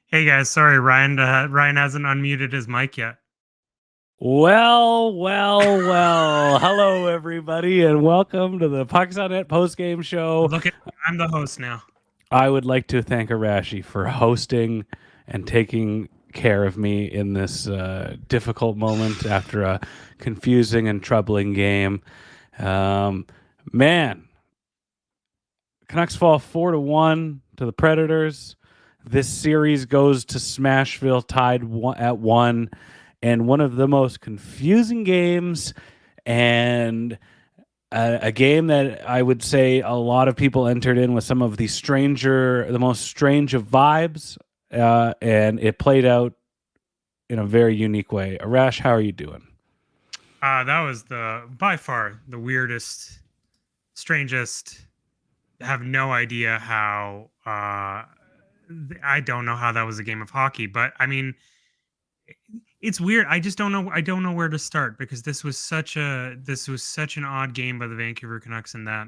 Hey guys, sorry, Ryan. Ryan hasn't unmuted his mic yet. Well. Hello, everybody, and welcome to the Pucks on Net postgame show. Look at I'm the host now. I would like to thank Arashi for hosting and taking care of me in this difficult moment after a confusing and troubling game. Um, man, Canucks fall 4-1 to the Predators. This series goes to Smashville tied at 1, and one of the most confusing games and a game that I would say a lot of people entered in with some of the most strange of vibes, and it played out in a very unique way. Arash, how are you doing? That was by far the weirdest, strangest. Have no idea how. I don't know how that was a game of hockey, but I mean, it's weird. I just don't know. I don't know where to start because this was such an odd game by the Vancouver Canucks in that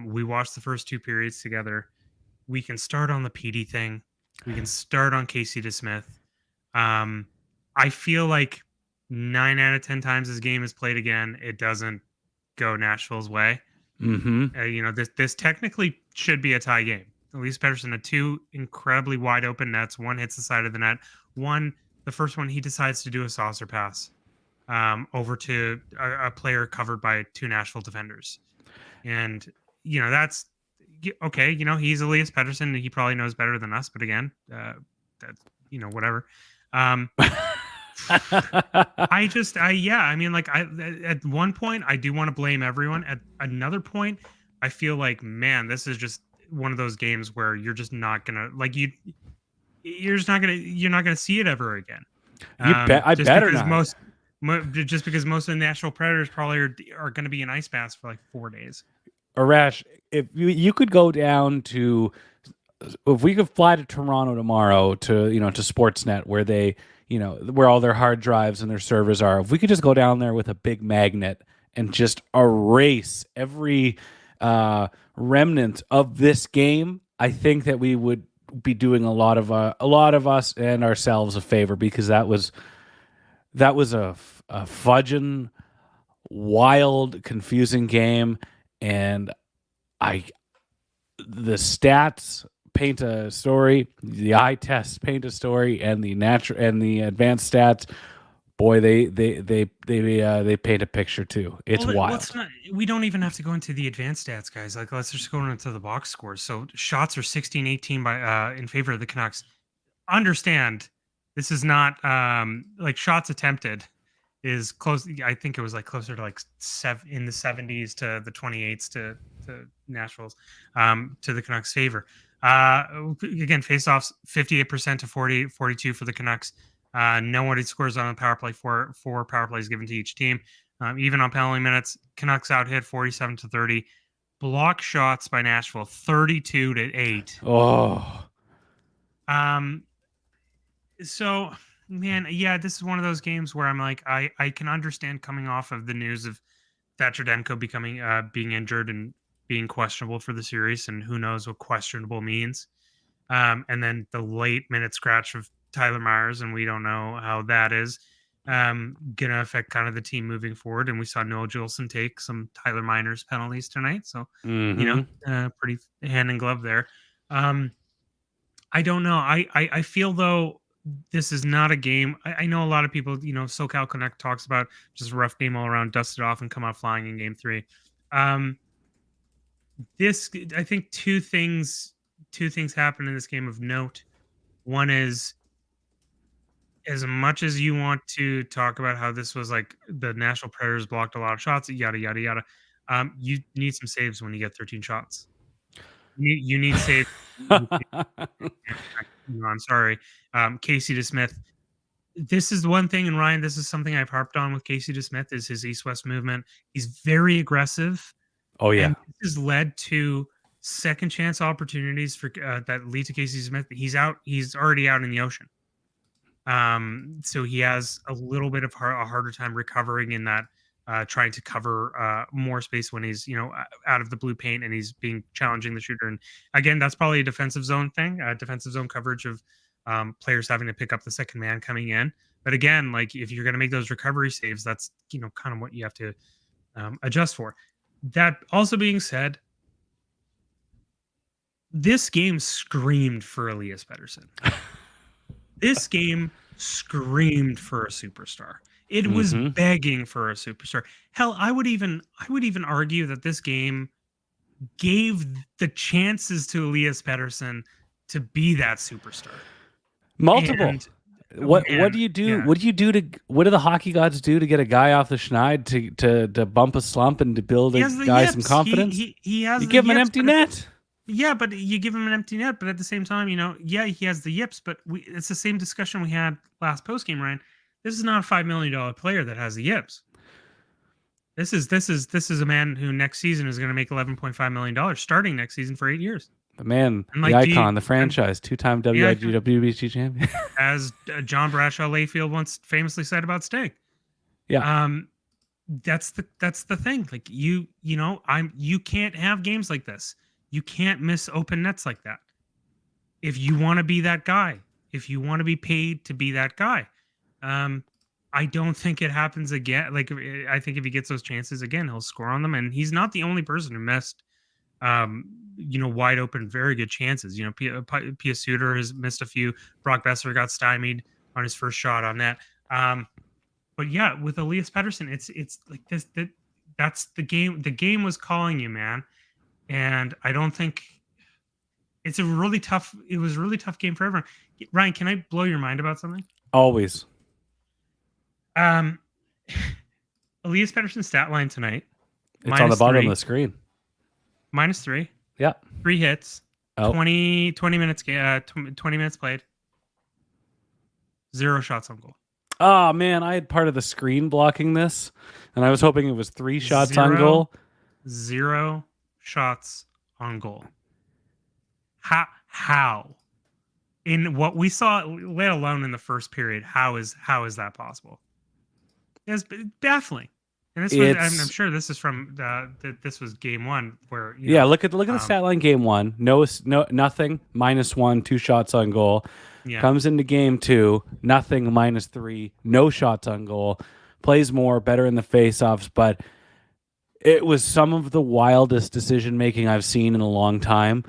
we watched the first two periods together. We can start on the PD thing. We can start on Casey DeSmith. Um, I feel like 9 out of 10 times this game is played again, it doesn't go Nashville's way. Mm-hmm. This technically should be a tie game. Elias Pettersson had two incredibly wide open nets. One hits the side of the net. The first one, he decides to do a saucer pass over to a player covered by two Nashville defenders, and that's okay. He's Elias Pettersson. He probably knows better than us, but again, that's whatever. Um, I mean, like, at one point, I do want to blame everyone. At another point, I feel like, man, this is just one of those games where you're just not gonna like you're not gonna see it ever again. You bet. I Just better because not. just because most of the Nashville Predators probably are going to be in ice baths for like 4 days. Arash, if you could go down to, if we could fly to Toronto tomorrow to Sportsnet where they, where all their hard drives and their servers are, if we could just go down there with a big magnet and just erase every remnant of this game, I think that we would be doing a lot of us and ourselves a favor, because that was a fudging, wild, confusing game, and I the stats paint a story, the eye tests paint a story, and the advanced stats, boy, they paint a picture too. It's Well, wild. we don't even have to go into the advanced stats, guys. Like, let's just go into the box scores. So shots are 16-18 by in favor of the Canucks. Understand, this is not like shots attempted is close. I think it was like closer to like in the 70s to the 28s to Nashville's to the Canucks' favor. Again, faceoffs 58% to 42 for the Canucks. No one scores on the power play. Four power plays given to each team. Even on penalty minutes, Canucks out hit 47 to 30. Block shots by Nashville 32 to 8. Oh, Um, so man, yeah, this is one of those games where I'm like, I can understand coming off of the news of Thatcher Demko becoming being injured and being questionable for the series, and who knows what questionable means. And then the late minute scratch of Tyler Myers, and we don't know how that is gonna affect kind of the team moving forward. And we saw Noah Juleson take some Tyler Myers penalties tonight, so mm-hmm. pretty hand in glove there. Um, I don't know. I feel though this is not a game. I know a lot of people, SoCal Connect talks about just a rough game all around, dust it off, and come out flying in game three. Um, this I think two things happen in this game of note. One is, as much as you want to talk about how this was like the National Predators blocked a lot of shots, yada yada yada. You need some saves when you get 13 shots. You need saves. I'm sorry. Casey DeSmith. This is the one thing, and Ryan, this is something I've harped on with Casey DeSmith, is his east-west movement. He's very aggressive, Oh yeah. and this has led to second chance opportunities for that lead to Casey Smith. He's already out in the ocean. So he has a little bit of a harder time recovering in that, trying to cover more space when he's out of the blue paint and he's being challenging the shooter. And again, that's probably a defensive zone thing, defensive zone coverage of players having to pick up the second man coming in. But again, like if you're going to make those recovery saves, that's kind of what you have to adjust for. That also being said, this game screamed for Elias Pettersson. This game screamed for a superstar. It was begging for a superstar. Hell, I would even argue that this game gave the chances to Elias Pettersson to be that superstar. Multiple. And, what do you do? Yeah. What do the hockey gods do to get a guy off the schneid to bump a slump and to build a guy some confidence? He has. You give him an empty net. Yeah, but you give him an empty net. But at the same time, he has the yips. But it's the same discussion we had last post game, Ryan. This is not a $5 million player that has the yips. This is a man who next season is going to make $11.5 million starting next season for 8 years. The man, the icon, the franchise, two-time WWBC champion. As John Bradshaw Layfield once famously said about Sting. Yeah. That's the thing. Like you can't have games like this. You can't miss open nets like that. If you want to be that guy, if you want to be paid to be that guy, I don't think it happens again. Like I think if he gets those chances again, he'll score on them. And he's not the only person who missed, wide open, very good chances. Pia Suter has missed a few. Brock Besser got stymied on his first shot on that. But yeah, with Elias Pettersson, it's like this. That's the game. The game was calling you, man. And I don't think it was a really tough game for everyone. Ryan, can I blow your mind about something? Always. Elias Pettersson's stat line tonight. It's on the bottom of the screen. -3. Yeah. 3 hits. 20 minutes 20 minutes played. 0 shots on goal. Oh man, I had part of the screen blocking this, and I was hoping it was 3 shots on goal. 0 shots on goal. How? In what we saw, let alone in the first period, how is that possible? It's baffling. And I'm sure this is from this was game 1 where look at the stat line game 1. No nothing, -1, 2 shots on goal. Yeah. Comes into game 2, nothing, -3, no shots on goal. Plays more, better in the faceoffs, but it was some of the wildest decision making I've seen in a long time.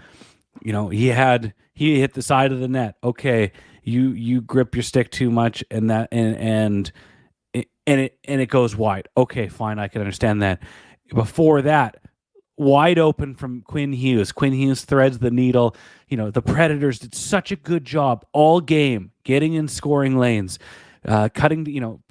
He hit the side of the net. Okay, you grip your stick too much, and it goes wide. Okay, fine, I can understand that. Before that, wide open from Quinn Hughes. Quinn Hughes threads the needle. The Predators did such a good job all game getting in scoring lanes, cutting,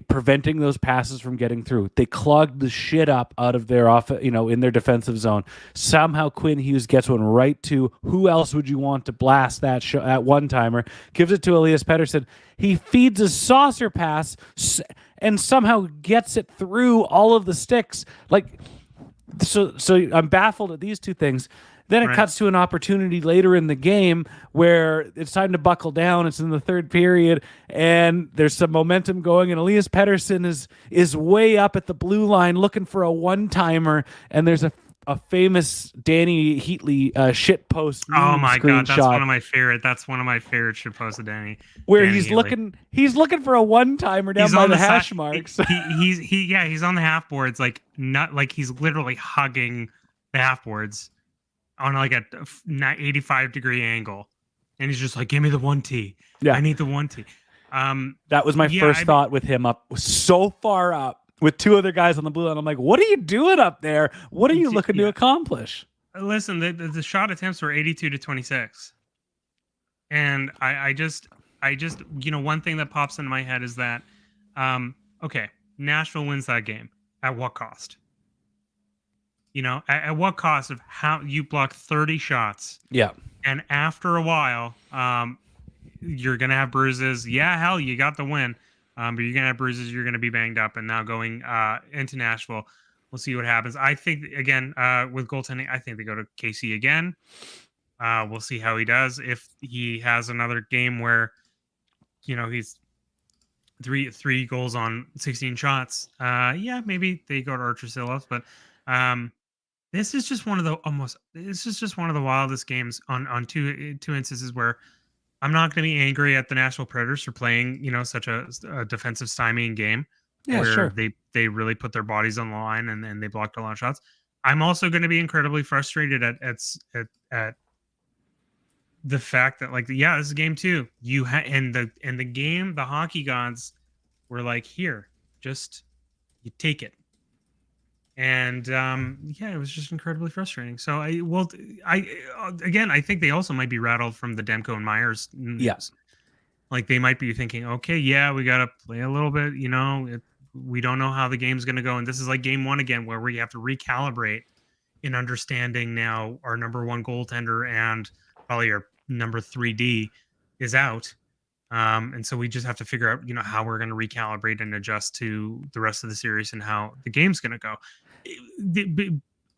preventing those passes from getting through. They clogged the shit up out of their in their defensive zone. Somehow Quinn Hughes gets one right to who else would you want to blast that one-timer? Gives it to Elias Pettersson. He feeds a saucer pass and somehow gets it through all of the sticks. So I'm baffled at these two things. Then it cuts to an opportunity later in the game where it's time to buckle down. It's in the third period, and there's some momentum going, and Elias Pettersson is way up at the blue line looking for a one-timer, and there's a famous Danny Heatley shit post. Oh my god, that's one of my favorite. That's one of my favorite shit posts of Danny. Where he's looking for a one-timer down by the hash marks. He's on the half boards, he's literally hugging the half boards on a 85-degree angle, and he's just like, give me the 1T. Yeah, I need the 1T. That was my first thought with him up so far up with 2 other guys on the blue line. I'm like, what are you doing up there? What are you looking to accomplish? Listen, the shot attempts were 82 to 26, and I just one thing that pops into my head is that okay, Nashville wins that game at what cost? At what cost of how you block 30 shots? Yeah. And after a while, you're going to have bruises. Yeah, hell, you got the win. But you're going to have bruises. You're going to be banged up. And now going into Nashville, we'll see what happens. I think, again, with goaltending, I think they go to KC again. We'll see how he does. If he has another game where, he's three goals on 16 shots, maybe they go to Archer-Silovs. But this is just one of the wildest games on two instances where I'm not going to be angry at the Nashville Predators for playing, such a defensive stymieing game Yeah, where sure. they really put their bodies on the line and they blocked a lot of shots. I'm also going to be incredibly frustrated at the fact that, like, yeah, this is game two. And the game, the hockey gods were like, here, just you take it. And yeah, it was just incredibly frustrating. So I think they also might be rattled from the Demko and Myers news. Yeah. Like, they might be thinking, okay, yeah, we got to play a little bit, we don't know how the game's going to go. And this is like game one again, where we have to recalibrate in understanding now our number one goaltender and probably our number 3D is out. And so we just have to figure out, how we're going to recalibrate and adjust to the rest of the series and how the game's going to go.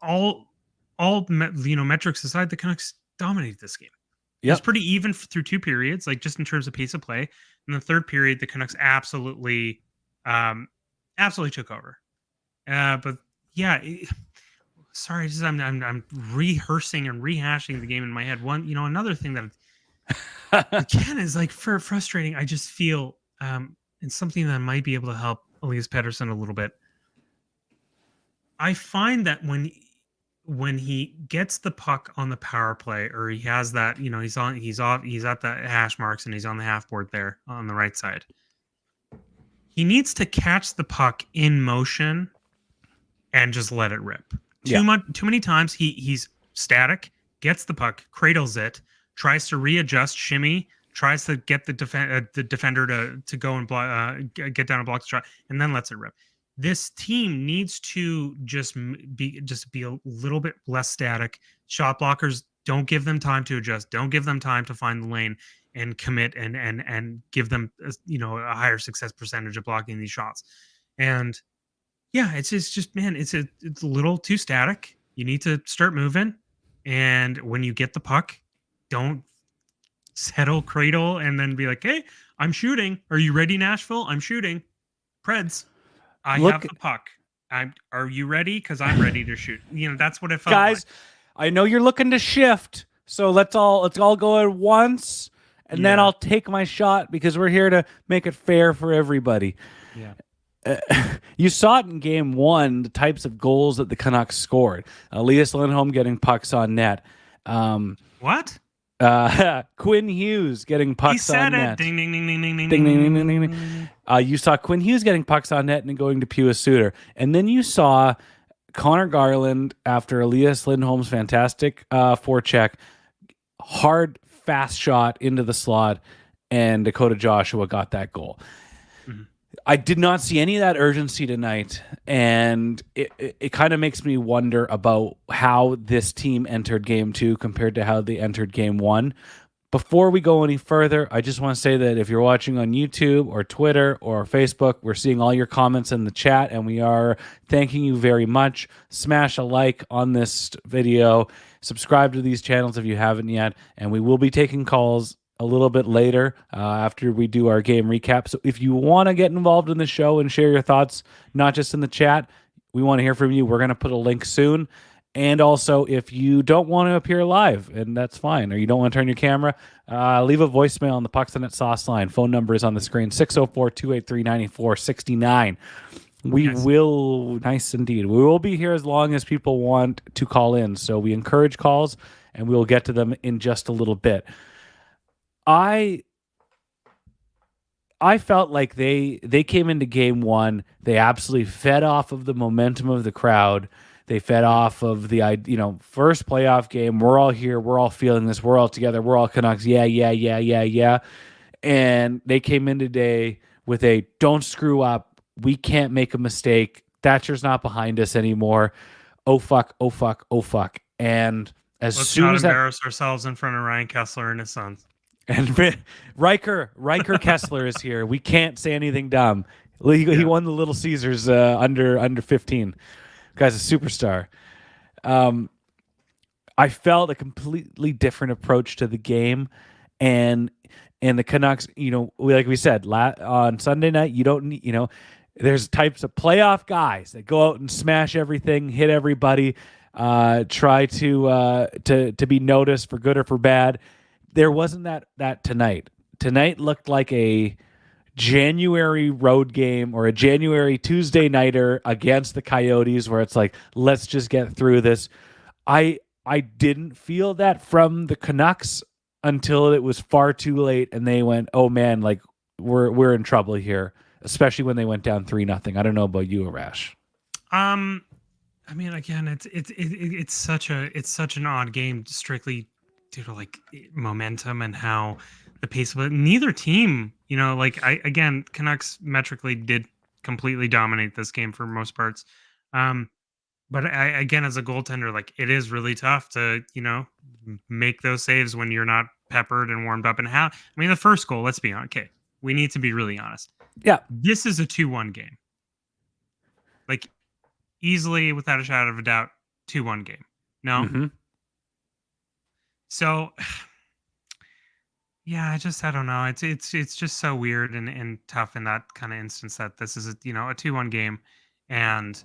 All metrics aside, the Canucks dominated this game. It was pretty even through two periods, like just in terms of pace of play. In the third period, the Canucks absolutely took over. But yeah, sorry, I'm rehearsing and rehashing the game in my head. Another thing that again is like frustrating. I just feel and something that might be able to help Elias Pettersson a little bit. I find that when he gets the puck on the power play, or he has that, he's at the hash marks and he's on the half board there on the right side. He needs to catch the puck in motion and just let it rip. Too many times he's static, gets the puck, cradles it, tries to readjust, shimmy, tries to get the defender to go and get down and block the shot, and then lets it rip. This team needs to just be a little bit less static. Shot blockers, don't give them time to adjust. Don't give them time to find the lane and commit and give them a higher success percentage of blocking these shots. And yeah, it's just man, it's a little too static. You need to start moving, and when you get the puck, don't settle, cradle, and then be like, "Hey, I'm shooting. Are you ready, Nashville? I'm shooting. Preds, I have the puck. Are you ready? Because I'm ready to shoot." That's what it felt guys, like. I know you're looking to shift, so let's all go at once, and then I'll take my shot because we're here to make it fair for everybody. Yeah. You saw it in game one, the types of goals that the Canucks scored. Elias Lindholm getting pucks on net. What? Quinn Hughes getting pucks on net. Ding, ding, ding, ding, ding, ding, ding, ding, ding, ding, ding. You saw Quinn Hughes getting pucks on net and going to Pius Suter. And then you saw Connor Garland, after Elias Lindholm's fantastic forecheck, hard, fast shot into the slot, and Dakota Joshua got that goal. Mm-hmm. I did not see any of that urgency tonight, and it kind of makes me wonder about how this team entered game two compared to how they entered game one. Before we go any further, I just want to say that if you're watching on YouTube or Twitter or Facebook, we're seeing all your comments in the chat, and we are thanking you very much. Smash a like on this video. Subscribe to these channels if you haven't yet, and we will be taking calls a little bit later after we do our game recap. So if you want to get involved in the show and share your thoughts, not just in the chat, we want to hear from you. We're going to put a link soon. And also, if you don't want to appear live, and that's fine, or you don't want to turn your camera, leave a voicemail on the Pucks on Net Sauce line. Phone number is on the screen, 604-283-9469. We will, nice indeed. We will be here as long as people want to call in. So we encourage calls, and we will get to them in just a little bit. I felt like they came into game one. They absolutely fed off of the momentum of the crowd. They fed off of the first playoff game. We're all here. We're all feeling this. We're all together. We're all Canucks. Yeah. And they came in today with a don't screw up. We can't make a mistake. Thatcher's not behind us anymore. Oh fuck. And let's soon as embarrass ourselves in front of Ryan Kessler and his sons. And Riker Kessler is here. We can't say anything dumb. He won the Little Caesars under 15. Guy's a superstar. I felt a completely different approach to the game, and the Canucks. Like we said on Sunday night, you don't need. There's types of playoff guys that go out and smash everything, hit everybody, try to be noticed for good or for bad. there wasn't that tonight. Tonight looked like a January road game or a January Tuesday nighter against the Coyotes where it's like, let's just get through this. I didn't feel that from the Canucks until it was far too late and they went, oh man, like we're in trouble here, especially when they went down 3-0. I don't know about you, Arash. I mean, again, it's such an odd game, strictly due to like momentum and how the pace of it. Neither team, Canucks metrically did completely dominate this game for most parts. But again, as a goaltender, like it is really tough to make those saves when you're not peppered and warmed up. And the first goal, let's be honest. Okay, we need to be really honest. Yeah, this is a 2-1 game. Like easily, without a shadow of a doubt, 2-1 game. No. Mm-hmm. So, yeah, I don't know. It's just so weird and tough in that kind of instance that this is a 2-1 game, and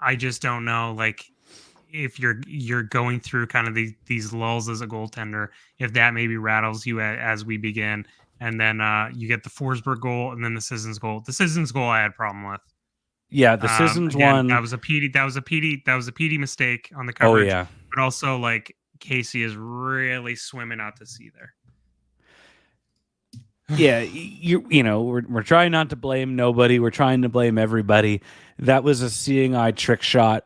I just don't know, like, if you're going through kind of these lulls as a goaltender, if that maybe rattles you as we begin, and then you get the Forsberg goal and then the Sissons goal. The Sissons goal I had a problem with. Yeah, the Sissons one. That was a PD mistake on the coverage. Oh yeah, but also like Casey is really swimming out to sea there. Yeah, we're trying not to blame nobody. We're trying to blame everybody. That was a seeing eye trick shot,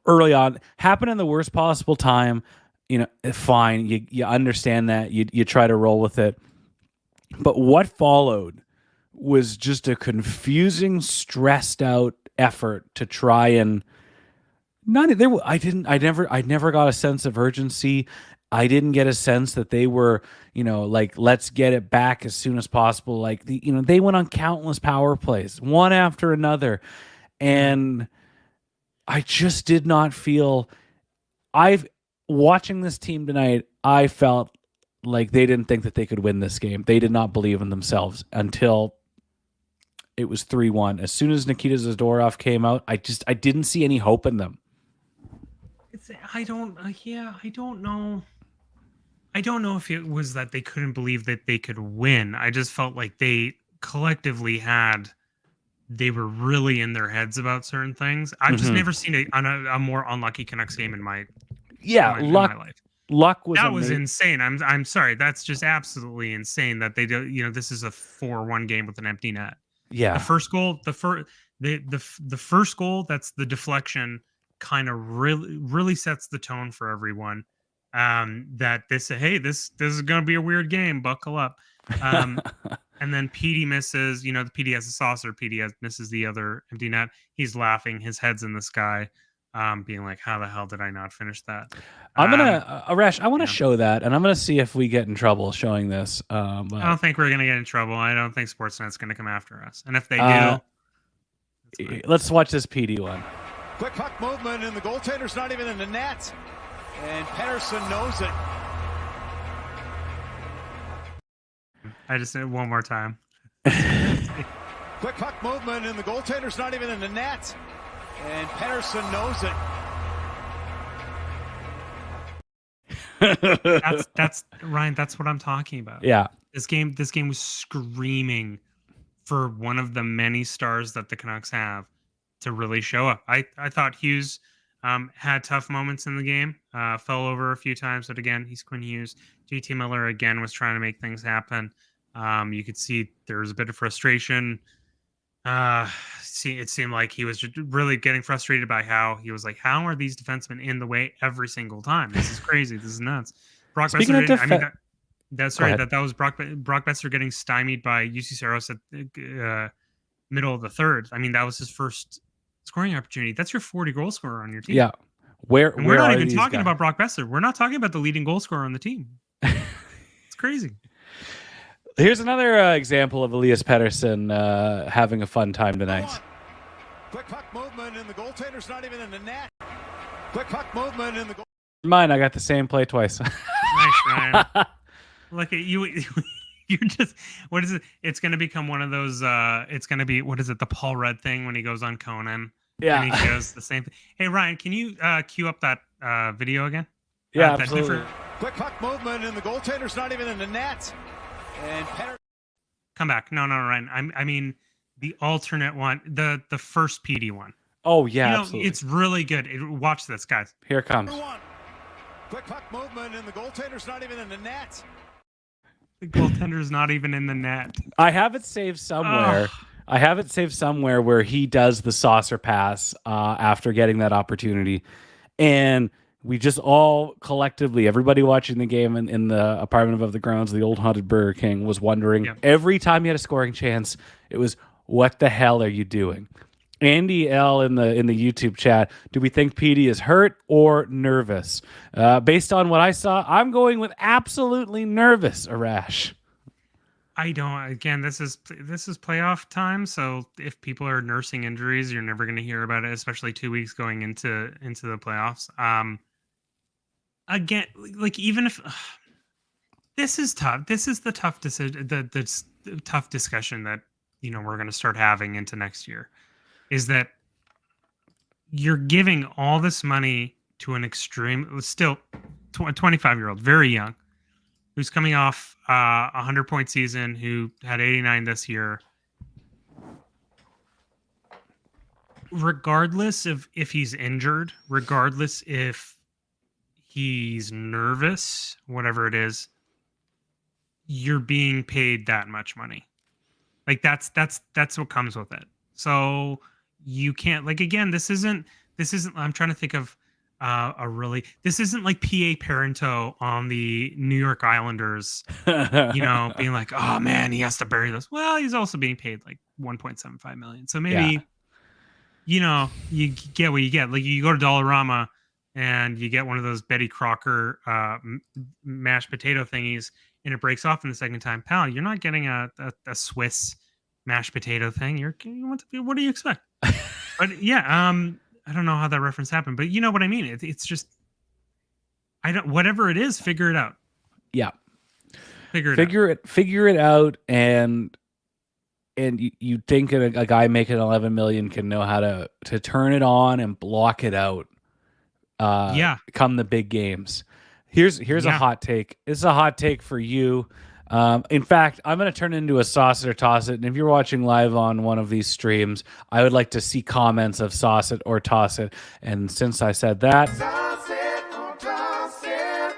early on. Happened in the worst possible time. Fine. You understand that. You try to roll with it. But what followed was just a confusing, stressed out effort to try and I never got a sense of urgency. I didn't get a sense that they were, like, let's get it back as soon as possible. Like, they went on countless power plays, one after another. And I just did not feel, watching this team tonight, I felt like they didn't think that they could win this game. They did not believe in themselves until it was 3-1. As soon as Nikita Zadorov came out, I didn't see any hope in them. I don't know. I don't know if it was that they couldn't believe that they could win. I just felt like they collectively they were really in their heads about certain things. I've just never seen a more unlucky Canucks game in my life. Luck was that was insane. I'm sorry. That's just absolutely insane that they do. This is a 4-1 game with an empty net. Yeah. The first goal, the first goal, that's the deflection, kind of really sets the tone for everyone. That this is going to be a weird game. Buckle up. And then PD misses. The PD has a saucer. PD misses the other empty net. He's laughing. His head's in the sky, being like, "How the hell did I not finish that?" I'm gonna Arash. I want to show that, and I'm gonna see if we get in trouble showing this. I don't think we're gonna get in trouble. I don't think Sportsnet's gonna come after us. And if they do, let's watch this PD one. Quick puck movement, and the goaltender's not even in the net. And Pettersson knows it. I just said one more time. Quick puck movement, and the goaltender's not even in the net. And Pettersson knows it. That's Ryan. That's what I'm talking about. Yeah. This game was screaming for one of the many stars that the Canucks have to really show up. I thought Hughes had tough moments in the game, fell over a few times, but again, he's Quinn Hughes. JT Miller again was trying to make things happen. You could see there was a bit of frustration. It seemed like he was just really getting frustrated by how he was like, how are these defensemen in the way every single time? This is crazy. This is nuts. Brock Besser, that's right. That was Brock Besser getting stymied by UC Saros at the middle of the third. I mean, that was his first scoring opportunity. That's your 40 goal scorer on your team. Yeah. We're not even talking about Brock Besser. We're not talking about the leading goal scorer on the team. It's crazy. Here's another example of Elias Pettersson having a fun time tonight. Quick puck movement, and the goaltender's not even in the net. Quick puck movement, and the goal. Mine, I got the same play twice. Nice, Ryan. Look at you. You're just, what is it? It's going to become one of those, it's going to be, what is it? The Paul Rudd thing when he goes on Conan. Yeah. And he goes the same thing. Hey, Ryan, can you cue up that video again? Yeah, absolutely. Quick puck movement, and the goaltender's not even in the net. And Pettersson. Come back. No, Ryan. I mean the alternate one, the first PD one. Oh yeah, You know, absolutely. it's really good. Watch this, guys. Here it comes. Quick puck movement, and the goaltender's not even in the net. The goaltender's not even in the net. I have it saved somewhere. I have it saved somewhere where he does the saucer pass after getting that opportunity. And we just all collectively, everybody watching the game in the apartment above the grounds, the old haunted Burger King, was wondering every time he had a scoring chance, it was, what the hell are you doing? Andy L in the YouTube chat, do we think PD is hurt or nervous? Based on what I saw, I'm going with absolutely nervous, Arash. I don't. Again, this is playoff time, so if people are nursing injuries, you're never going to hear about it, especially 2 weeks going into the playoffs. Again, like, even if this is tough, this is the tough decision, the tough discussion that we're going to start having into next year, is that you're giving all this money to an extreme, still 25-year-old, very young, who's coming off a 100-point season, who had 89 this year. Regardless of if he's injured, regardless if he's nervous, whatever it is, you're being paid that much money. Like, that's what comes with it. So you can't, like, again, this isn't I'm trying to think of this isn't like P.A. Parento on the New York Islanders, being like, oh man, he has to bury this. Well, he's also being paid like $1.75 million. So maybe, you get what you get. Like, you go to Dollarama and you get one of those Betty Crocker mashed potato thingies, and it breaks off in the second time. Pal, you're not getting a Swiss mashed potato thing. What do you expect? But yeah, I don't know how that reference happened, but you know what I mean. It's just, whatever it is, figure it out. Yeah, figure it out, and you think a guy making 11 million can know how to turn it on and block it out. Come the big games. Here's a hot take. This is a hot take for you. In fact, I'm going to turn it into a sauce it or toss it. And if you're watching live on one of these streams, I would like to see comments of sauce it or toss it. And since I said that, sauce it or toss it.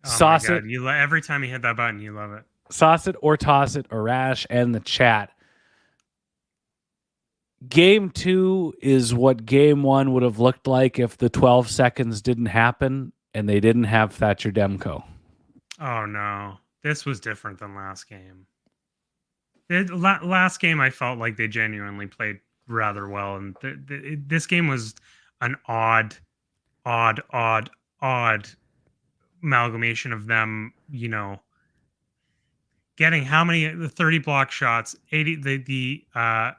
Sauce it. Every time you hit that button, you love it. Sauce it or toss it, Arash and the chat. Game 2 is what game 1 would have looked like if the 12 seconds didn't happen and they didn't have Thatcher Demko. Oh no, this was different than last game. Last game, I felt like they genuinely played rather well, and this game was an odd amalgamation of them. Getting how many? The 30 block shots, 80. The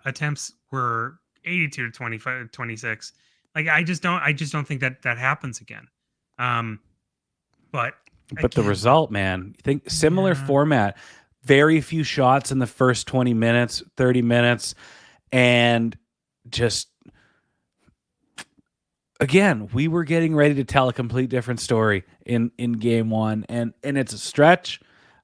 attempts were 82 to 25, 26. Like, I just don't think that happens again. But the result, man, you think similar format, very few shots in the first 20 minutes, 30 minutes. And just, again, we were getting ready to tell a complete different story in game 1. And it's a stretch,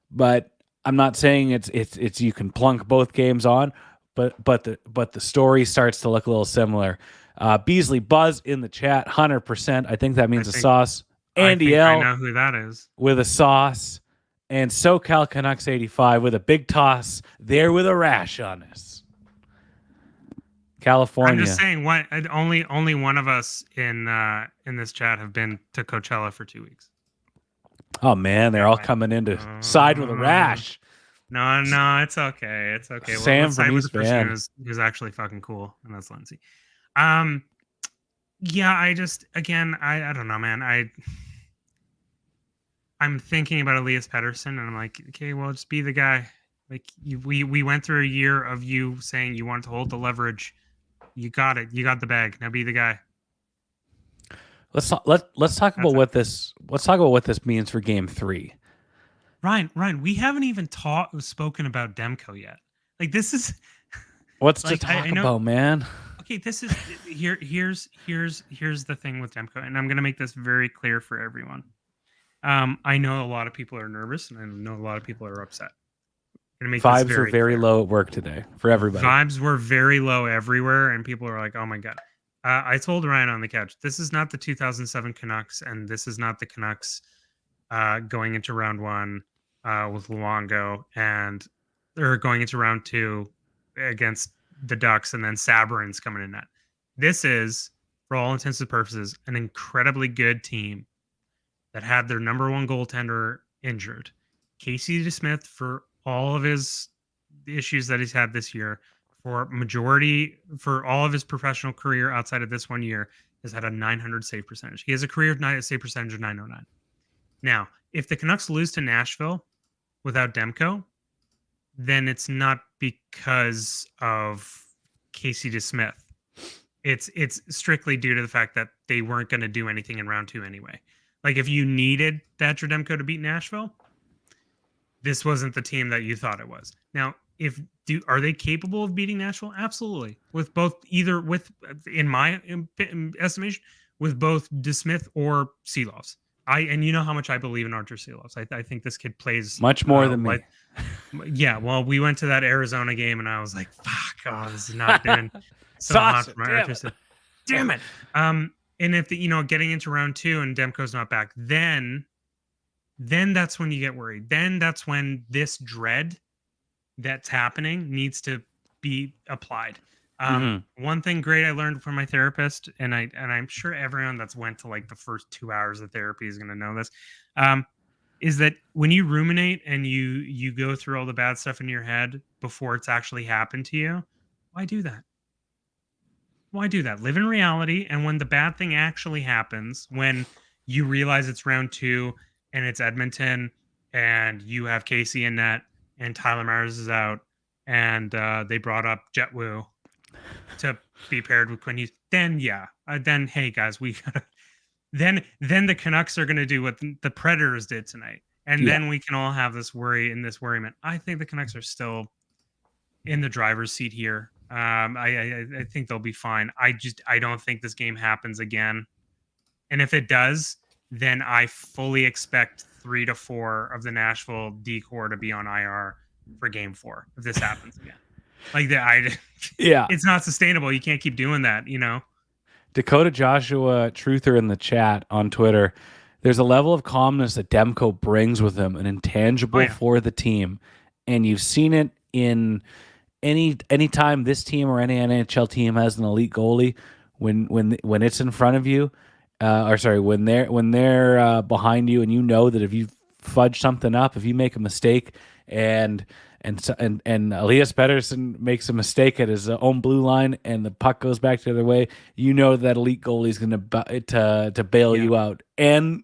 but I'm not saying it's you can plunk both games on, but the story starts to look a little similar. Beasley Buzz in the chat, 100%. I think that means a sauce. Andy L. I know who that is. With a sauce. And SoCal Canucks 85 with a big toss there with a rash on us. California. I'm just saying, only one of us in this chat have been to Coachella for 2 weeks. Oh man, they're all coming in to side with a rash. No, it's okay. It's okay. Sam side from with East the person Van. who's actually fucking cool, and that's Lindsay. Yeah, I don't know, man. I'm thinking about Elias Pettersson, and I'm like, okay, well, just be the guy. Like, we went through a year of you saying you wanted to hold the leverage. You got it. You got the bag. Now be the guy. Let's talk about what this means for game 3. Ryan, we haven't even spoken about Demko yet. Like, this is what's to talk about, man. Okay, this is here's the thing with Demko, and I'm gonna make this very clear for everyone. I know a lot of people are nervous, and I know a lot of people are upset. Vibes were very low at work today for everybody. Vibes were very low everywhere, and people are like, "Oh my god." I told Ryan on the couch, "This is not the 2007 Canucks, and this is not the Canucks going into round one with Luongo, and they're going into round two against the Ducks, and then Sabrin's coming in net. This is, for all intents and purposes, an incredibly good team that had their number one goaltender injured. Casey DeSmith, for all of his issues that he's had this year, for all of his professional career outside of this 1 year, has had a 900 save percentage. He has a career save percentage of 909. Now, if the Canucks lose to Nashville without Demko, then it's not because of Casey DeSmith. It's strictly due to the fact that they weren't going to do anything in round two anyway. Like, if you needed Thatcher Demko to beat Nashville, this wasn't the team that you thought it was. Now, are they capable of beating Nashville? Absolutely. In my estimation, with both DeSmith or Seelovs. And you know how much I believe in Artur Seelovs. I think this kid plays much more than me. Yeah, well, we went to that Arizona game, and I was like, "Fuck! Oh, this is not doing so hot for my Artur. Damn it!" And if getting into round two and Demko's not back, then that's when you get worried. Then that's when this dread that's happening needs to be applied. One thing great I learned from my therapist, and I'm sure everyone that's went to like the first 2 hours of therapy is going to know this, is that when you ruminate and you go through all the bad stuff in your head before it's actually happened to you, why do that? Why do that? Live in reality, and when the bad thing actually happens, when you realize it's round two and it's Edmonton and you have Casey in net and Tyler Myers is out and they brought up Jet Wu to be paired with Quinn Hughes, then hey guys, we gotta then the Canucks are gonna do what the Predators did tonight, and then we can all have this worry and this worriment. I think the Canucks are still in the driver's seat here. I think they'll be fine. I don't think this game happens again, and if it does, then I fully expect 3 to 4 of the Nashville D-core to be on IR for Game 4 if this happens again. Like that, it's not sustainable. You can't keep doing that, Dakota Joshua Truther in the chat on Twitter. There's a level of calmness that Demko brings with him, an intangible for the team, and you've seen it in any time this team or any NHL team has an elite goalie. When it's in front of you, when they're behind you, and you know that if you fudge something up, if you make a mistake, and Elias Pettersson makes a mistake at his own blue line, and the puck goes back the other way, you know that elite goalie is going to bail you out, and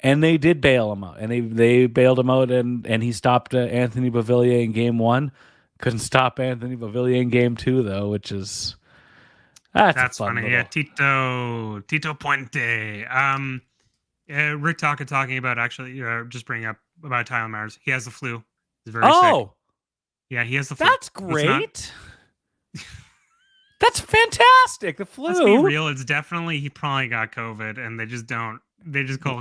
they did bail him out, and they bailed him out, and he stopped Anthony Beauvillier in Game 1. Couldn't stop Anthony Beauvillier in Game 2 though, which is that's funny. Yeah, Tito Puente. Rick Taka talking about actually just bringing up about Tyler Myers. He has the flu. He's very sick. Yeah, he has the flu. That's great. That's fantastic. The flu. Let's be real. It's definitely, he probably got COVID, and they just call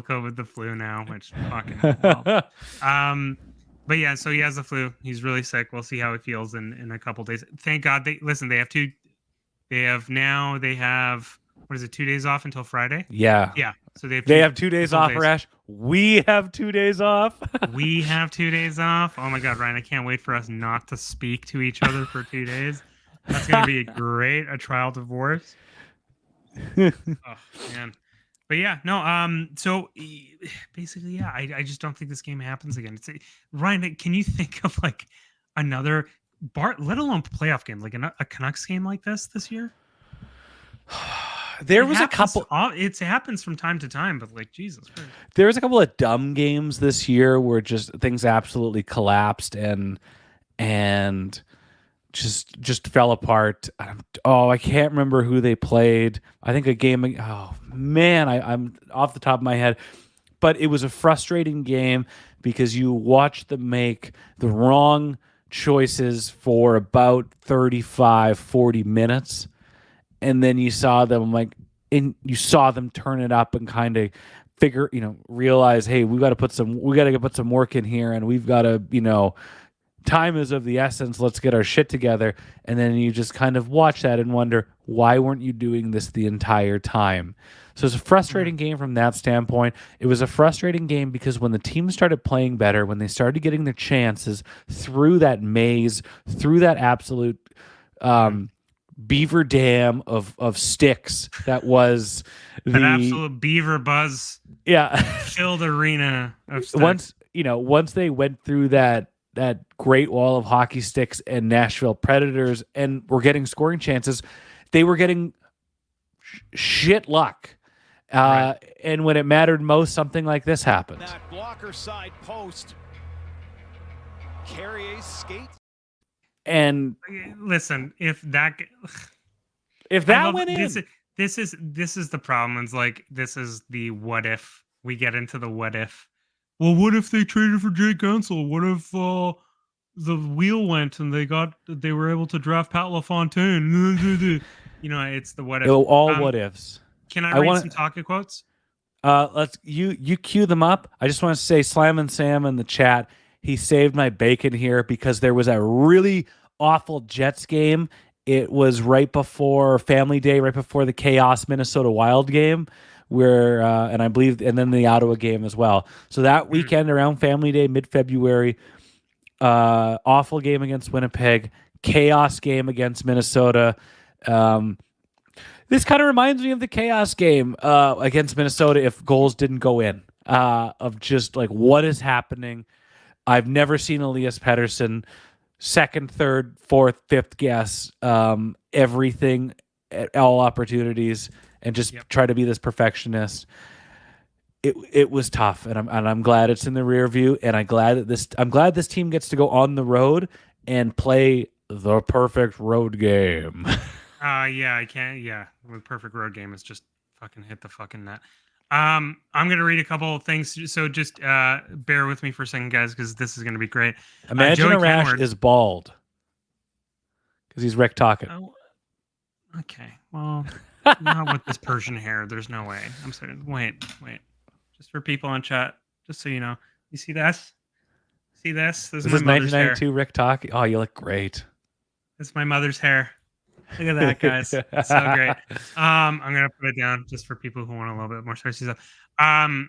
COVID the flu now, which fucking but yeah, so he has the flu. He's really sick. We'll see how he feels in a couple days. Thank God they have what is it, 2 days off until Friday? Yeah. So they have 2 days off, Rash. We have 2 days off. We have 2 days off. Oh my God, Ryan, I can't wait for us not to speak to each other for 2 days. That's going to be great. A trial divorce. Oh man. But yeah, no. So basically, yeah, I just don't think this game happens again. Ryan, can you think of like another let alone playoff game, like a Canucks game like this year? There was a couple. It happens from time to time, but like Jesus Christ. There was a couple of dumb games this year where just things absolutely collapsed and just fell apart. I can't remember who they played. I think a game. Oh man, I'm off the top of my head, but it was a frustrating game because you watched them make the wrong choices for about 35-40 minutes, and then you saw them turn it up and kind of realize, hey, we got to put some work in here, and we've got to, time is of the essence. Let's get our shit together. And then you just kind of watch that and wonder, why weren't you doing this the entire time? So it's a frustrating game from that standpoint. It was a frustrating game because when the team started playing better, when they started getting their chances through that maze, through that absolute beaver dam of sticks that was an absolute beaver buzz filled arena of sticks. Once they went through that great wall of hockey sticks and Nashville Predators and were getting scoring chances, they were getting shit luck. And when it mattered most, something like this happened. That blocker side post. Carrier's skate. And listen, if that went in, this is the problem. It's like, this is the what if. We get into the what if. Well, what if they traded for Jake Guentzel? What if the wheel went and they were able to draft Pat LaFontaine? It's the what if. All what ifs. Can I read some Taka quotes? You cue them up. I just want to say, Slam Sam in the chat, he saved my bacon here because there was a really awful Jets game. It was right before Family Day, right before the Chaos Minnesota Wild game, where and I believe, and then the Ottawa game as well. So that weekend around Family Day, mid-February, awful game against Winnipeg, chaos game against Minnesota. This kind of reminds me of the chaos game against Minnesota if goals didn't go in, of just like, what is happening? I've never seen Elias Pettersson second, third, fourth, fifth guess everything at all opportunities and just try to be this perfectionist. It was tough, and I'm glad it's in the rear view, and I'm glad this team gets to go on the road and play the perfect road game. I can't. Yeah, the perfect road game is just fucking hit the fucking net. I'm gonna read a couple of things, so just bear with me for a second, guys, because this is gonna be great. Imagine Arash is bald because he's Rick Tocchet. Oh, okay, well, not with this Persian hair. There's no way. I'm sorry. Wait. Just for people on chat, just so you know, you see this? See this? This is my mother's hair. 1992 Rick Tocchet. Oh, you look great. This is my mother's hair. Look at that, guys. It's so great. I'm gonna put it down just for people who want a little bit more spicy stuff. I'm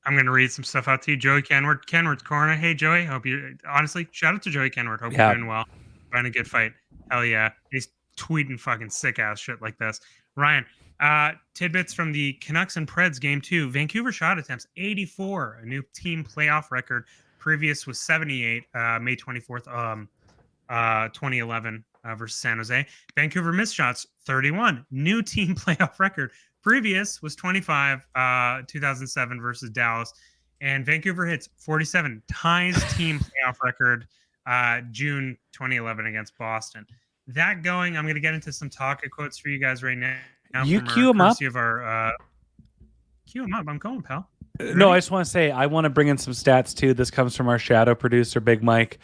gonna read some stuff out to you. Joey Kenward's corner. Hey Joey, hope you honestly shout out to Joey Kenward. Hope you're doing well. Find a good fight. Hell yeah. He's tweeting fucking sick ass shit like this. Ryan, tidbits from the Canucks and Preds game 2. Vancouver shot attempts 84, a new team playoff record. Previous was 78, May 24th, 2011. Versus San Jose. Vancouver missed shots 31, new team playoff record. Previous was 25, 2007 versus Dallas. And Vancouver hits 47, ties team playoff record, June 2011 against Boston. That going, I'm going to get into some Taka quotes for you guys right now. You cue them up. Cue them up. I'm going, pal. No, I just want to say, I want to bring in some stats too. This comes from our shadow producer, Big Mike.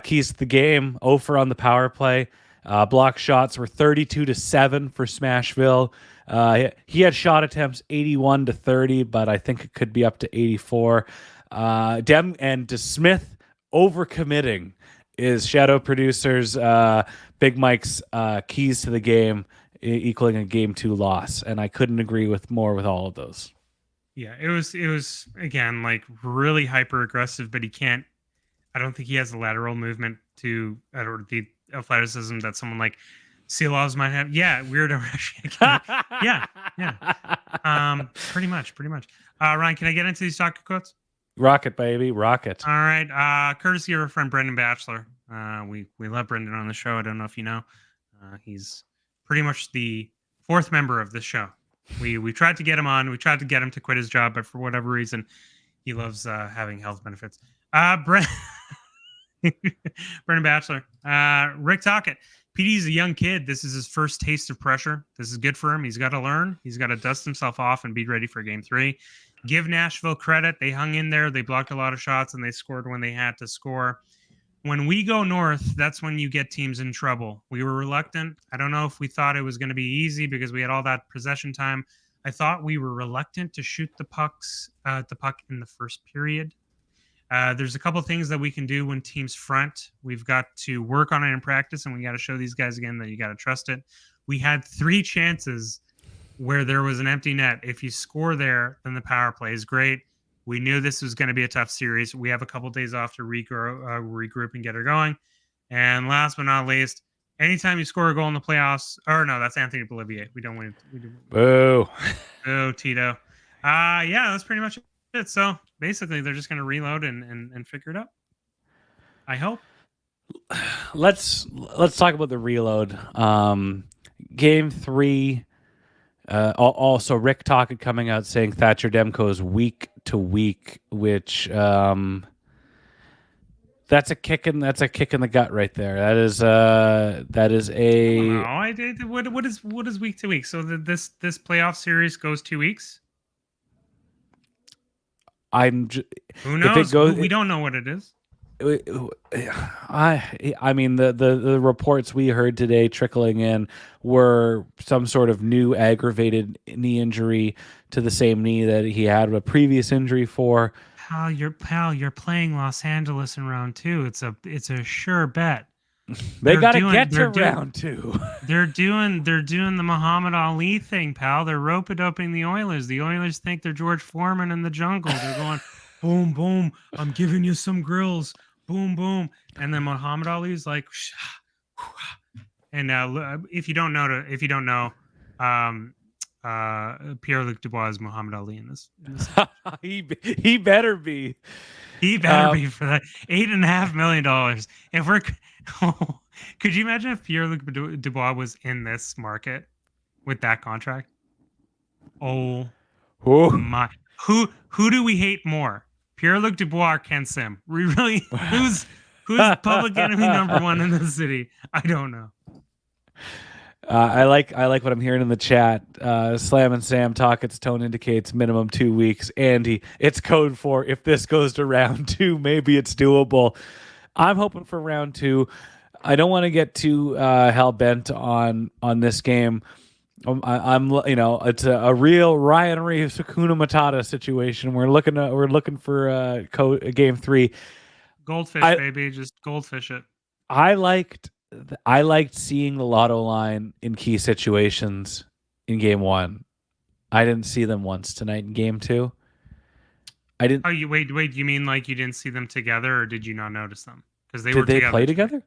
Keys to the game, 0 for on the power play. Block shots were 32-7 for Smashville. He had shot attempts 81-30, but I think it could be up to 84. Dem and DeSmith overcommitting is shadow producers Big Mike's keys to the game, equaling a game 2 loss, and I couldn't agree with all of those. Yeah, it was again like really hyper aggressive, but he can't. I don't think he has the lateral movement or the athleticism that someone like Sealaws might have. Yeah, weird. Yeah. Pretty much. Ryan, can I get into these Taka quotes? Rocket, baby, rocket. All right. Courtesy of our friend Brendan Batchelor. We love Brendan on the show. I don't know if you know. He's pretty much the 4th member of this show. We tried to get him on. We tried to get him to quit his job, but for whatever reason, he loves having health benefits. Brendan Batchelor. Rick Tocchet. PD's a young kid. This is his first taste of pressure. This is good for him. He's got to learn. He's got to dust himself off and be ready for game 3. Give Nashville credit. They hung in there. They blocked a lot of shots, and they scored when they had to score. When we go north, that's when you get teams in trouble. We were reluctant. I don't know if we thought it was going to be easy because we had all that possession time. I thought we were reluctant to shoot the puck in the first period. There's a couple things that we can do when teams front. We've got to work on it in practice, and we got to show these guys again that you got to trust it. We had 3 chances where there was an empty net. If you score there, then the power play is great. We knew this was going to be a tough series. We have a couple days off to regroup and get her going. And last but not least, anytime you score a goal in the playoffs, or no, that's Anthony Bolivier. We don't win. Boo. Oh, Tito. Yeah, that's pretty much it. So basically, they're just going to reload and figure it out. I hope. Let's talk about the reload. Game 3. Also, Rick Tocchet coming out saying Thatcher Demko is week to week, which that's a kick in the gut right there. That is a. No, what is week to week? So this playoff series goes 2 weeks. Who knows? If it goes, we don't know what it is. I mean the reports we heard today trickling in were some sort of new aggravated knee injury to the same knee that he had a previous injury for. You're playing Los Angeles in round 2. It's a sure bet. They got to get to round 2. They're doing the Muhammad Ali thing, pal. They're rope-a-doping the Oilers. The Oilers think they're George Foreman in the jungle. They're going boom boom. I'm giving you some grills. Boom boom. And then Muhammad Ali's like, and if you don't know, Pierre-Luc Dubois is Muhammad Ali in this. he better be. He better be for that $8.5 million. If we're, could you imagine if Pierre-Luc Dubois was in this market with that contract? Oh my! Who do we hate more, Pierre-Luc Dubois or Ken Sim? We really who's public enemy number 1 in the city? I don't know. I like what I'm hearing in the chat. Slam and Sam Tocchett's tone indicates minimum 2 weeks. Andy, it's code for if this goes to round 2, maybe it's doable. I'm hoping for round 2. I don't want to get too hell bent on this game. I'm it's a real Ryan Reeves Hakuna Matata situation. We're looking for a game 3. Goldfish, baby, just goldfish it. I liked seeing the lotto line in key situations in game 1. I didn't see them once tonight in game 2. I didn't. Oh, wait. You mean like you didn't see them together, or did you not notice them? Because did they play together?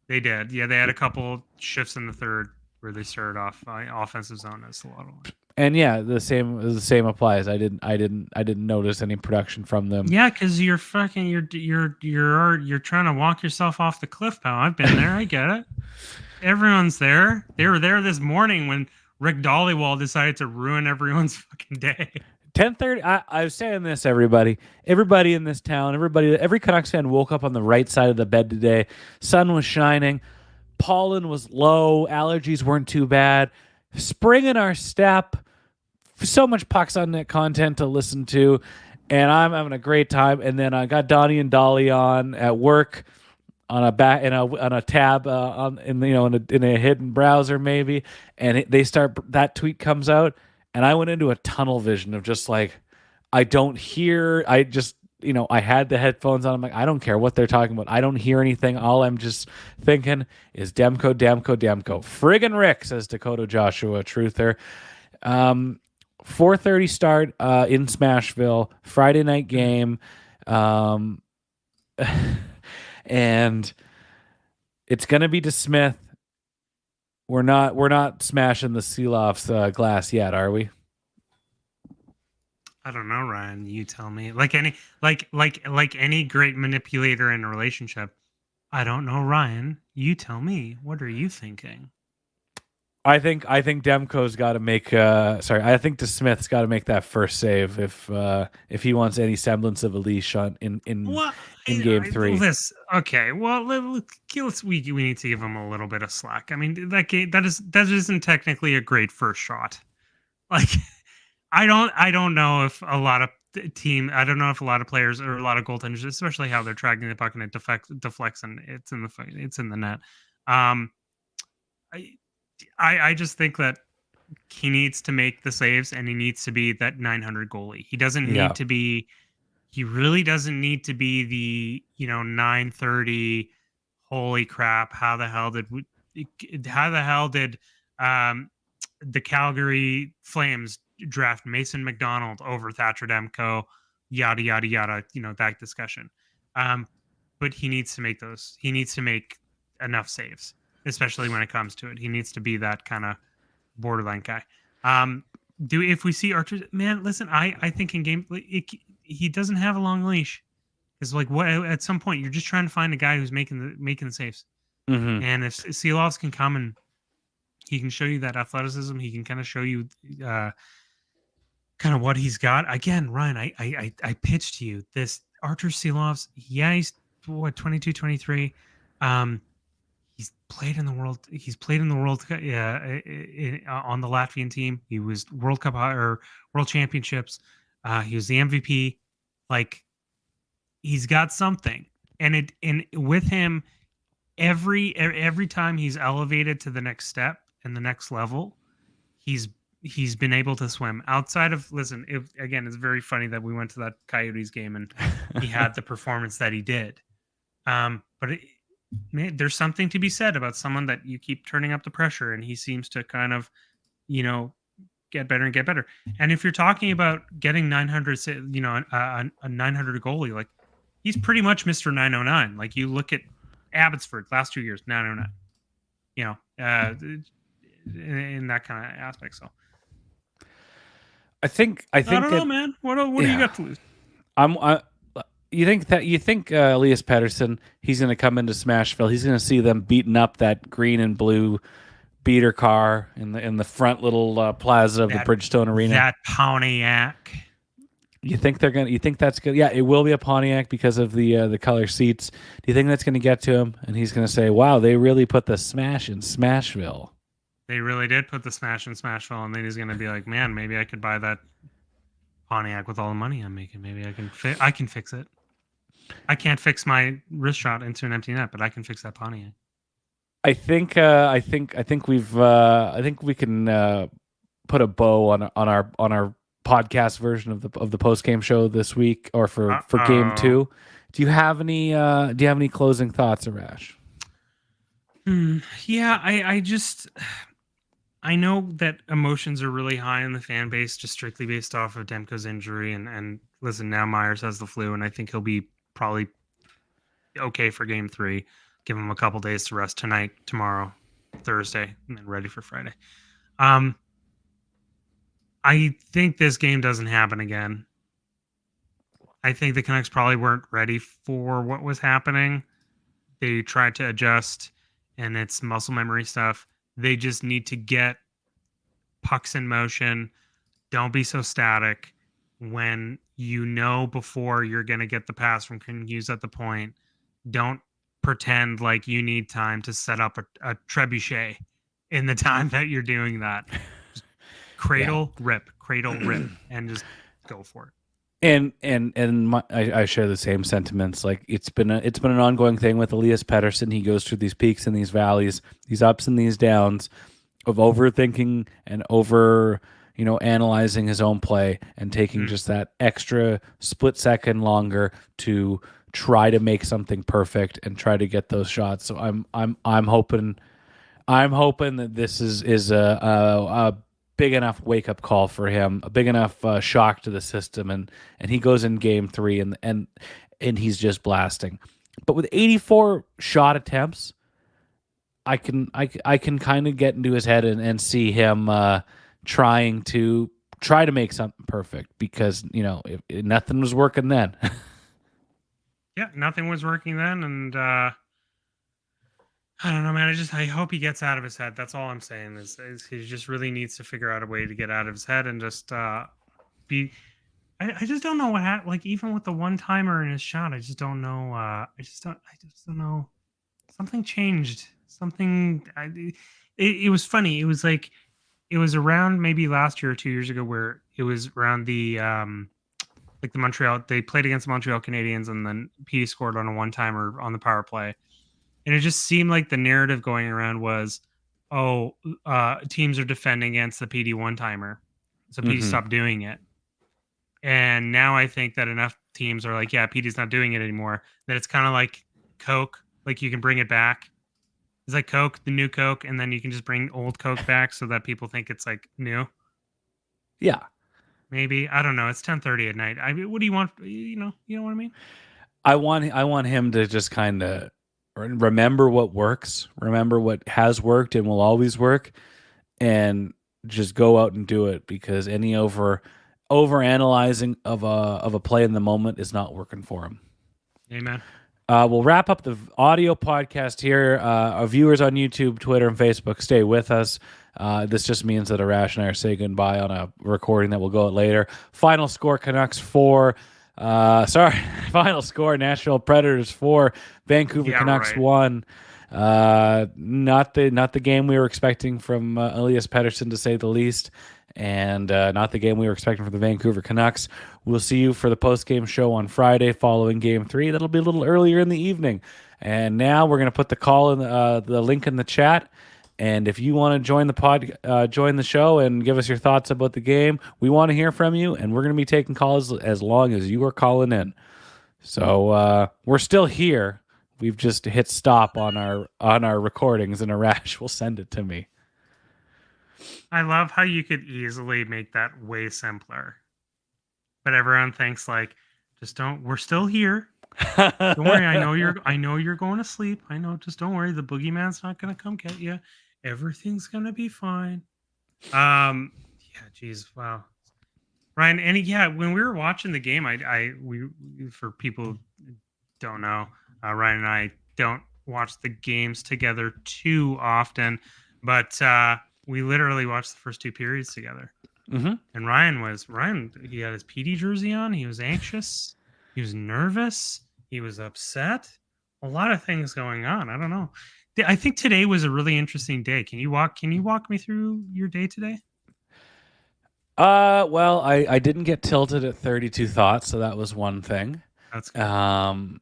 They did. Yeah, they had a couple shifts in the third where they started off offensive zone as the lotto line. And yeah, the same applies. I didn't notice any production from them. Yeah, because you're trying to walk yourself off the cliff, pal. I've been there. I get it. Everyone's there. They were there this morning when Rick Dollywall decided to ruin everyone's fucking day. 10:30. I was saying this, everybody in this town, every Canucks fan woke up on the right side of the bed today. Sun was shining, pollen was low, allergies weren't too bad. Spring in our step. So much Pucks on Net content to listen to, and I'm having a great time. And then I got Donnie and Dolly on at work on a tab in a hidden browser maybe, and that tweet comes out. And I went into a tunnel vision of just like, I don't hear, I just, I had the headphones on. I'm like, I don't care what they're talking about. I don't hear anything. All I'm just thinking is Demko. Friggin' Rick, says Dakota Joshua, truther. 4:30 start in Smashville, Friday night game. And it's going to be DeSmith. We're not smashing the Seeloff's glass yet, are we? I don't know, Ryan. You tell me. Like any great manipulator in a relationship. I don't know, Ryan. You tell me. What are you thinking? I think Demko's got to make. I think DeSmith's got to make that first save if he wants any semblance of a leash on in game 3. Okay. Well, we need to give him a little bit of slack. I mean, that isn't technically a great first shot. Like, I don't know if a lot of players or a lot of goaltenders, especially how they're tracking the puck and it deflects and it's in the net. I just think that he needs to make the saves, and he needs to be that 900 goalie. He doesn't need to be. He really doesn't need to be the 930. Holy crap! How the hell did the Calgary Flames draft Mason McDonald over Thatcher Demko? Yada yada yada. That discussion. But he needs to make those. He needs to make enough saves, especially when it comes to it. He needs to be that kind of borderline guy. If we see Archer, man, listen, I think in game he doesn't have a long leash. It's like what at some point you're just trying to find a guy who's making the saves. Mm-hmm. And if Silovs can come and he can show you that athleticism, he can kind of show you kind of what he's got. Again, Ryan, I pitched to you this Archer Silovs. Yeah, he's 22, 23. He's played in the world. He's played in the World Cup on the Latvian team. He was World Cup or World Championships. He was the MVP. Like, he's got something, and with him, every time he's elevated to the next step and the next level, he's been able to swim outside of. Listen, again, it's very funny that we went to that Coyotes game and he had the performance that he did. But man, there's something to be said about someone that you keep turning up the pressure, and he seems to kind of, get better and get better. And if you're talking about getting 900, a 900 goalie, like, he's pretty much Mr. 909. Like, you look at Abbotsford last 2 years, 909. In that kind of aspect. So, I think. I don't know, man. What do you got to lose? You think Elias Pettersson, he's going to come into Smashville. He's going to see them beating up that green and blue beater car in the front little plaza of the Bridgestone Arena. That Pontiac. You think that's good? Yeah, it will be a Pontiac because of the color seats. Do you think that's going to get to him? And he's going to say, "Wow, they really put the smash in Smashville." They really did put the smash in Smashville, and then he's going to be like, "Man, maybe I could buy that Pontiac with all the money I'm making. Maybe I can fix it. I can't fix my wrist shot into an empty net, but I can fix that Pontiac." I think we can put a bow on our podcast version of the post game show this week, or for game 2. Do you have any closing thoughts, Arash? Yeah, I know that emotions are really high in the fan base, just strictly based off of Demko's injury, and listen, now Myers has the flu, and I think he'll be probably okay for game 3. Give him a couple days to rest tonight, tomorrow, Thursday, and then ready for Friday. I think this game doesn't happen again. I think the Canucks probably weren't ready for what was happening. They tried to adjust, and it's muscle memory stuff. They just need to get pucks in motion. Don't be so static. When before you're going to get the pass from Hughes at the point, don't pretend like you need time to set up a trebuchet in the time that you're doing that. Just cradle, rip, and just go for it. I share the same sentiments. Like, it's been an ongoing thing with Elias Pettersson. He goes through these peaks and these valleys, these ups and these downs of overthinking and analyzing his own play and taking just that extra split second longer to try to make something perfect and try to get those shots. So I'm hoping that this is a big enough wake up call for him, a big enough shock to the system, and he goes in game 3 and he's just blasting. But with 84 shot attempts, I can kind of get into his head and see him trying to make something perfect, because if nothing was working then. Yeah, nothing was working then, and I don't know, man. I hope he gets out of his head. That's all I'm saying. Is he just really needs to figure out a way to get out of his head and just be. I just don't know what happened. Like, even with the one-timer in his shot, I just don't know. I just don't know. Something changed. It was funny. It was like, it was around maybe last year or 2 years ago, where it was around the like the Montreal. They played against the Montreal Canadiens, and then Petey scored on a one-timer on the power play. And it just seemed like the narrative going around was, teams are defending against the PD one-timer. So PD Mhm. stopped doing it. And now I think that enough teams are like, yeah, PD's not doing it anymore. That it's kind of like Coke, like you can bring it back. It's like Coke, the new Coke, and then you can just bring old Coke back so that people think it's like new. Yeah. Maybe, I don't know. It's 10:30 at night. I mean, what do you want? You know what I mean? I want him to just kind of remember what works, remember what has worked and will always work, and just go out and do it, because any over analyzing of a play in the moment is not working for him. Amen. We'll wrap up the audio podcast here. Our viewers on YouTube, Twitter, and Facebook, stay with us. This just means that Arash and I are saying goodbye on a recording that will go out later. Final score, Canucks 4. Final score, Nashville Predators 4, Vancouver Canucks 1. Not the game we were expecting from Elias Pettersson, to say the least, and not the game we were expecting from the Vancouver Canucks. We'll see you for the post-game show on Friday following Game 3. That'll be a little earlier in the evening. And now we're going to put the call in the link in the chat. And if you want to join the show and give us your thoughts about the game, we want to hear from you. And we're going to be taking calls as long as you are calling in. So we're still here. We've just hit stop on our recordings, and Arash will send it to me. I love how you could easily make that way simpler. But everyone thinks like, just don't. We're still here. Don't worry. I know you're going to sleep. I know. Just don't worry. The boogeyman's not going to come get you. Everything's going to be fine. Yeah. Geez. Wow. Ryan. And yeah, when we were watching the game, we for people who don't know, Ryan and I don't watch the games together too often, but we literally watched the first 2 periods together. Mm-hmm. And Ryan, he had his PD jersey on. He was anxious. He was nervous. He was upset. A lot of things going on. I don't know. I think today was a really interesting day. Can you walk me through your day today? Well, I didn't get tilted at 32 thoughts, so that was one thing. That's good.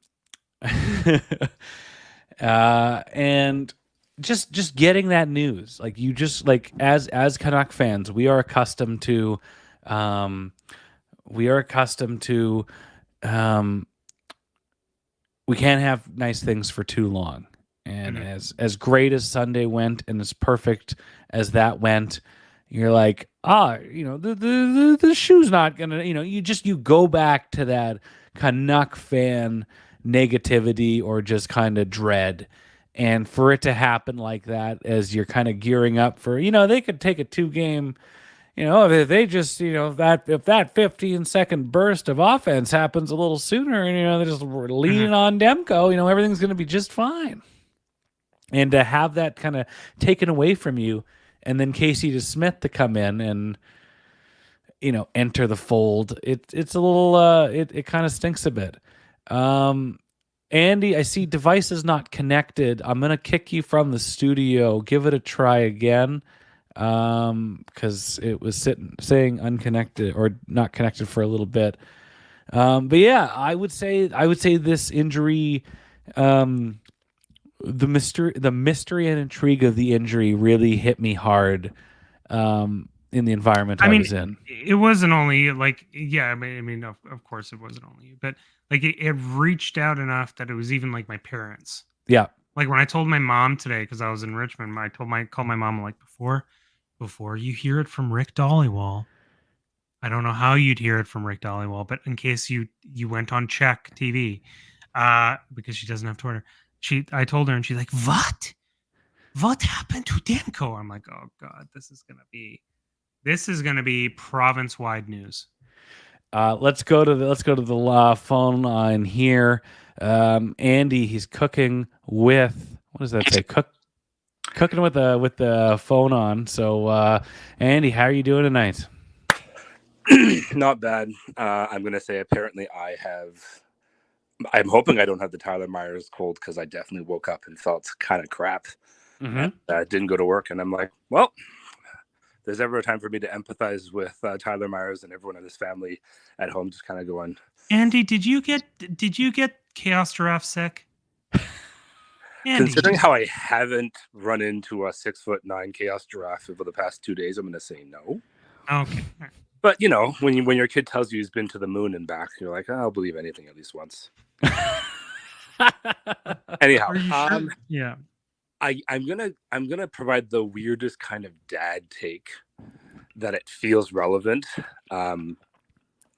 And just getting that news, like you just like as Canuck fans, we are accustomed to we can't have nice things for too long. And Mm-hmm. as great as Sunday went and as perfect as that went, you're like, the shoe's not gonna, you go back to that Canuck fan negativity or just kind of dread. And for it to happen like that as you're kind of gearing up for, they could take a 2-game, if they just, if that 15-second burst of offense happens a little sooner and, they're just leaning on Demko, everything's going to be just fine. And to have that kind of taken away from you, and then Casey DeSmith to come in and, enter the fold, it's a little, it kind of stinks a bit. Andy, I see devices not connected. I'm going to kick you from the studio. Give it a try again, because it was saying unconnected or not connected for a little bit. But yeah, I would say this injury, the mystery and intrigue of the injury really hit me hard in the environment I was in. It wasn't only like, yeah, of course it wasn't only you, but like it reached out enough that it was even like my parents. Yeah. Like when I told my mom today, because I was in Richmond, I called my mom, like, before you hear it from Rick Dollywall, I don't know how you'd hear it from Rick Dollywall, but in case you went on Check TV, because she doesn't have Twitter, I told her, and she's like, what happened to Demko? I'm like, oh God, this is gonna be province-wide news. Let's go to the phone line here. Andy, he's cooking with, what does that say? Cooking with the phone on. So, Andy, how are you doing tonight? Not bad. I'm gonna say apparently I'm hoping I don't have the Tyler Myers cold, because I definitely woke up and felt kind of crap. Mm-hmm. And didn't go to work, and I'm like, well, there's ever a time for me to empathize with Tyler Myers and everyone in his family at home, just kind of going. Andy, did you get Chaos Giraffe sick? Andy, Considering how I haven't run into a 6'9" chaos giraffe over the past 2 days, I'm going to say no. okay. But you know, when your kid tells you he's been to the moon and back, you're like, oh, I'll believe anything at least once. Anyhow, Are you sure? Yeah. I'm gonna provide the weirdest kind of dad take that it feels relevant. And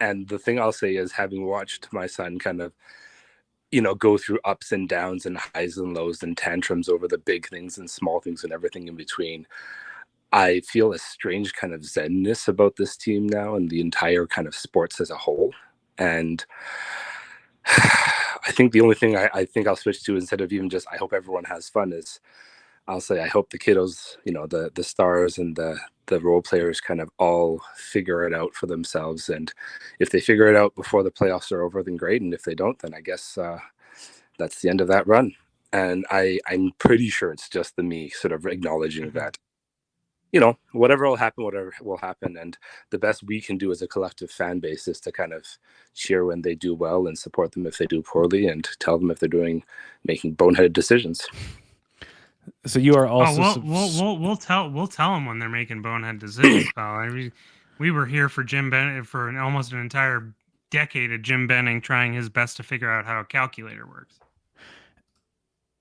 the thing I'll say is, having watched my son kind of, you know, go through ups and downs and highs and lows and tantrums over the big things and small things and everything in between, I feel a strange kind of zenness about this team now and the entire kind of sports as a whole. And I think the only thing I think I'll switch to, instead of even just I hope everyone has fun, is I'll say I hope the kiddos, you know, the stars and the role players kind of all figure it out for themselves. And if they figure it out before the playoffs are over, then great. And if they don't, then I guess that's the end of that run. And I'm pretty sure it's just me sort of acknowledging that, you know, whatever will happen. And the best we can do as a collective fan base is to kind of cheer when they do well and support them if they do poorly, and tell them if they're making boneheaded decisions. So you are also. We'll tell them when they're making bonehead decisions, pal. I mean, we were here for Jim Benning for almost an entire decade of Jim Benning trying his best to figure out how a calculator works.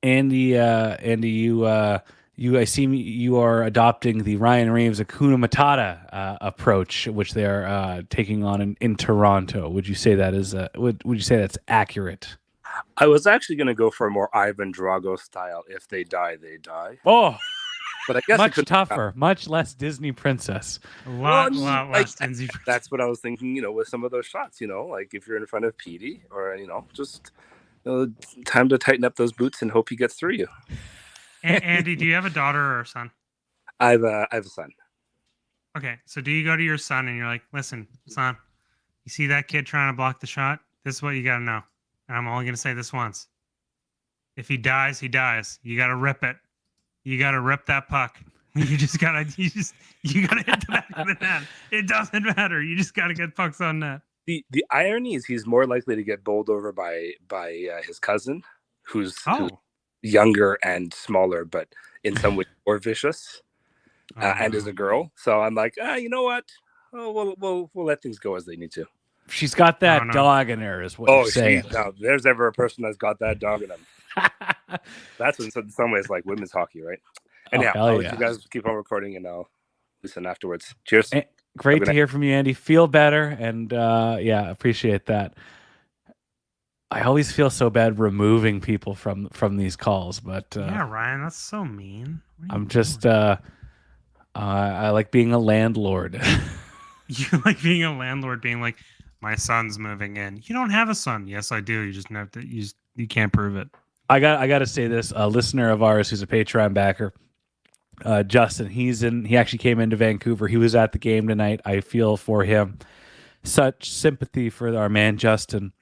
Andy, you I see you are adopting the Ryan Reeves Hakuna Matata approach, which they are taking on in Toronto. Would you say that is would you say that's accurate? I was actually going to go for a more Ivan Drago style. If they die, they die. Oh, but I guess much tougher, much less Disney princess. A lot less Disney princess. That's what I was thinking. You know, with some of those shots, you know, like if you're in front of Petey, or you know, just time to tighten up those boots and hope he gets through you. Andy, do you have a daughter or a son? I have a son. Okay, so do you go to your son and you're like, listen, son, you see that kid trying to block the shot? This is what you got to know. And I'm only going to say this once. If he dies, he dies. You got to rip it. You got to rip that puck. You got to hit the back of the net. It doesn't matter. You just got to get pucks on net. The irony is he's more likely to get bowled over by his cousin, who's younger and smaller, but in some way more vicious, and is a girl. So I'm like, you know what? Oh, we'll let things go as they need to. She's got that dog in her, is what you're saying. Now, there's ever a person that's got that dog in them. That's in some ways like women's hockey, right? Anyhow, I'll let you guys keep on recording, and I'll listen afterwards. Cheers. Great to hear from you, Andy. Feel better, and appreciate that. I always feel so bad removing people from these calls, but yeah, Ryan, that's so mean. I'm just I like being a landlord. You like being a landlord, being like, my son's moving in. You don't have a son. Yes, I do. You just have to. You can't prove it. I got to say this. A listener of ours who's a Patreon backer, Justin. He actually came into Vancouver. He was at the game tonight. I feel for him. Such sympathy for our man Justin.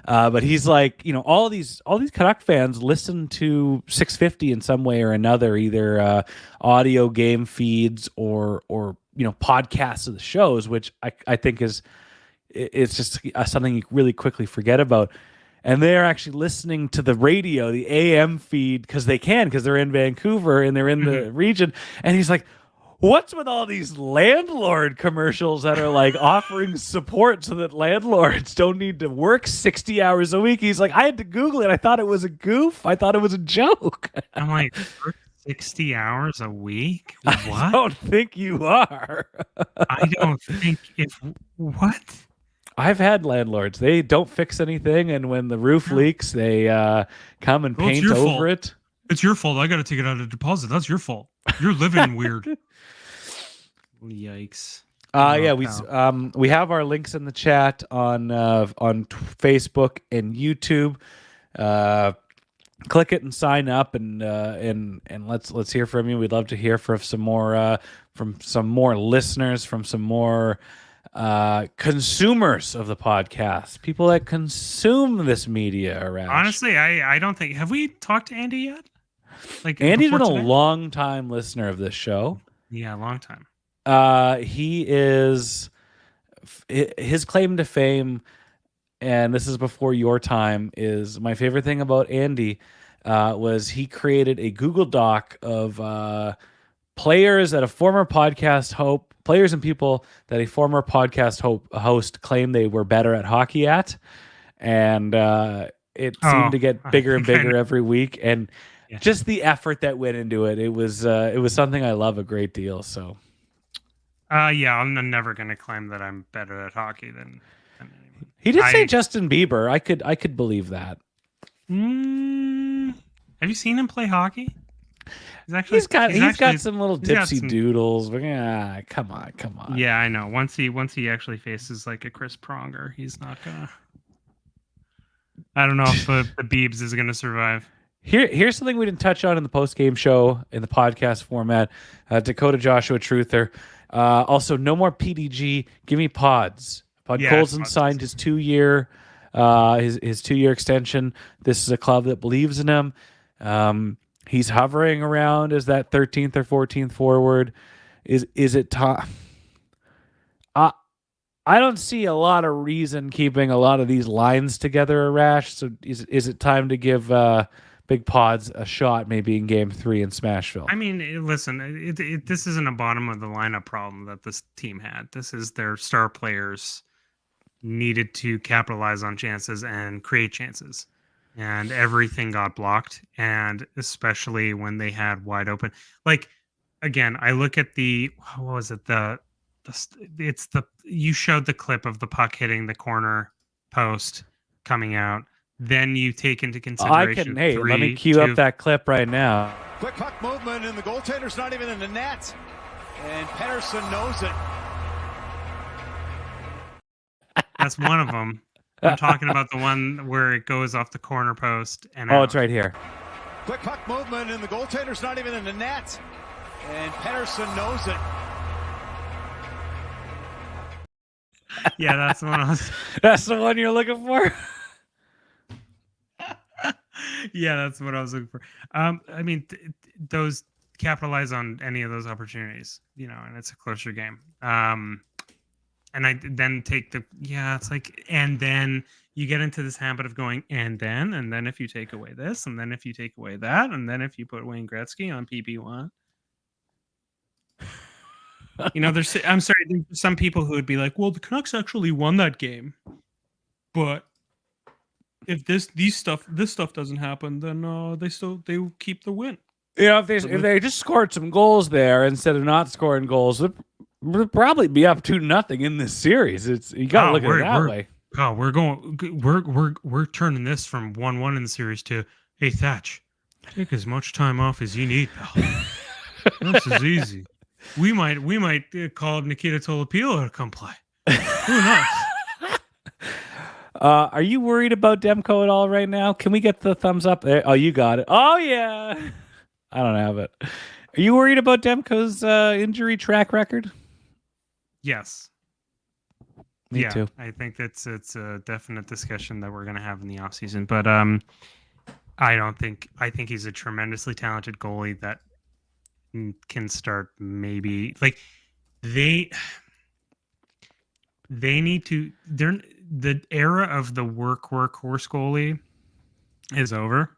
But he's like, you know, all these Canuck fans listen to 650 in some way or another, either audio game feeds or you know, podcasts of the shows, which I think it's just something you really quickly forget about. And they're actually listening to the radio, the AM feed, because they're in Vancouver and they're in the region. And he's like, what's with all these landlord commercials that are like offering support so that landlords don't need to work 60 hours a week? He's like, I had to Google it. I thought it was a goof. I thought it was a joke. I'm like, 60 hours a week? What? I don't think you are. I don't think what? I've had landlords. They don't fix anything, and when the roof leaks, they come and paint over it. It's your fault. I got to take it out of deposit. That's your fault. You're living weird. Yikes. We have our links in the chat on Facebook and YouTube. Click it and sign up, and let's hear from you. We'd love to hear from some more listeners, from some more consumers of the podcast, people that consume this media around. Honestly, I don't think, have we talked to Andy yet? Like, Andy's been a long time listener of this show. Yeah, a long time. He is his claim to fame, and this is before your time, is my favorite thing about Andy was he created a Google Doc of players that a former podcast players and people that a former podcast host claimed they were better at hockey at, and it seemed to get I bigger and think I bigger know. every week, and Yeah. just the effort that went into it, it was something I love a great deal. So Yeah, I'm never gonna claim that I'm better at hockey than anyone. he did say I- Justin Bieber. I could believe that. Have you seen him play hockey? He's got actually- some little he's got dipsy some- doodles. But come on. Yeah, I know. Once he actually faces like a Chris Pronger, he's not gonna. I don't know if the Biebs is gonna survive. Here's something we didn't touch on in the post game show in the podcast format. Dakota Joshua Truther. Also, no more PDG. Give me pods. Colson pods. signed his 2-year his 2-year extension. This is a club that believes in him. He's hovering around as that 13th or 14th forward. Is it time? I don't see a lot of reason keeping a lot of these lines together, Rash. So is it time to give Big Pods a shot maybe in Game 3 in Smashville? I mean, listen, this isn't a bottom of the lineup problem that this team had. This is their star players needed to capitalize on chances and create chances, and everything got blocked. And especially when they had wide open, like again, I look at what was it? You showed the clip of the puck hitting the corner post coming out. Then you take into consideration. Let me cue up that clip right now. Quick puck movement, and the goaltender's not even in the net. And Pettersson knows it. That's one of them. I'm talking about the one where it goes off the corner post and Oh, out. it's right here. Quick puck movement, and the goaltender's not even in the net. And Pettersson knows it. Yeah, that's the one I was. That's the one you're looking for? Yeah, that's what I was looking for. I mean, those capitalize on any of those opportunities, and it's a closer game. And I then take it's like, and then you get into this habit of going, and then if you take away this, and then if you take away that, and then if you put Wayne Gretzky on PP1. I'm sorry, there's some people who would be like, well, the Canucks actually won that game, but if this stuff doesn't happen, then they keep the win. If they just scored some goals there instead of not scoring goals, we'll probably be up 2-0 in this series. You got to look at it that way. Oh, we're turning this from 1-1 in the series to, hey Thatch, take as much time off as you need, pal. This is easy. We might call up Nikita Tolopilo to come play. Who knows? Are you worried about Demko at all right now? Can we get the thumbs up there? Oh, you got it. Oh yeah. I don't have it. Are you worried about Demko's injury track record? Yes. Me too. I think it's a definite discussion that we're going to have in the offseason. But I think he's a tremendously talented goalie that can start maybe like they need to. The era of the workhorse goalie is over.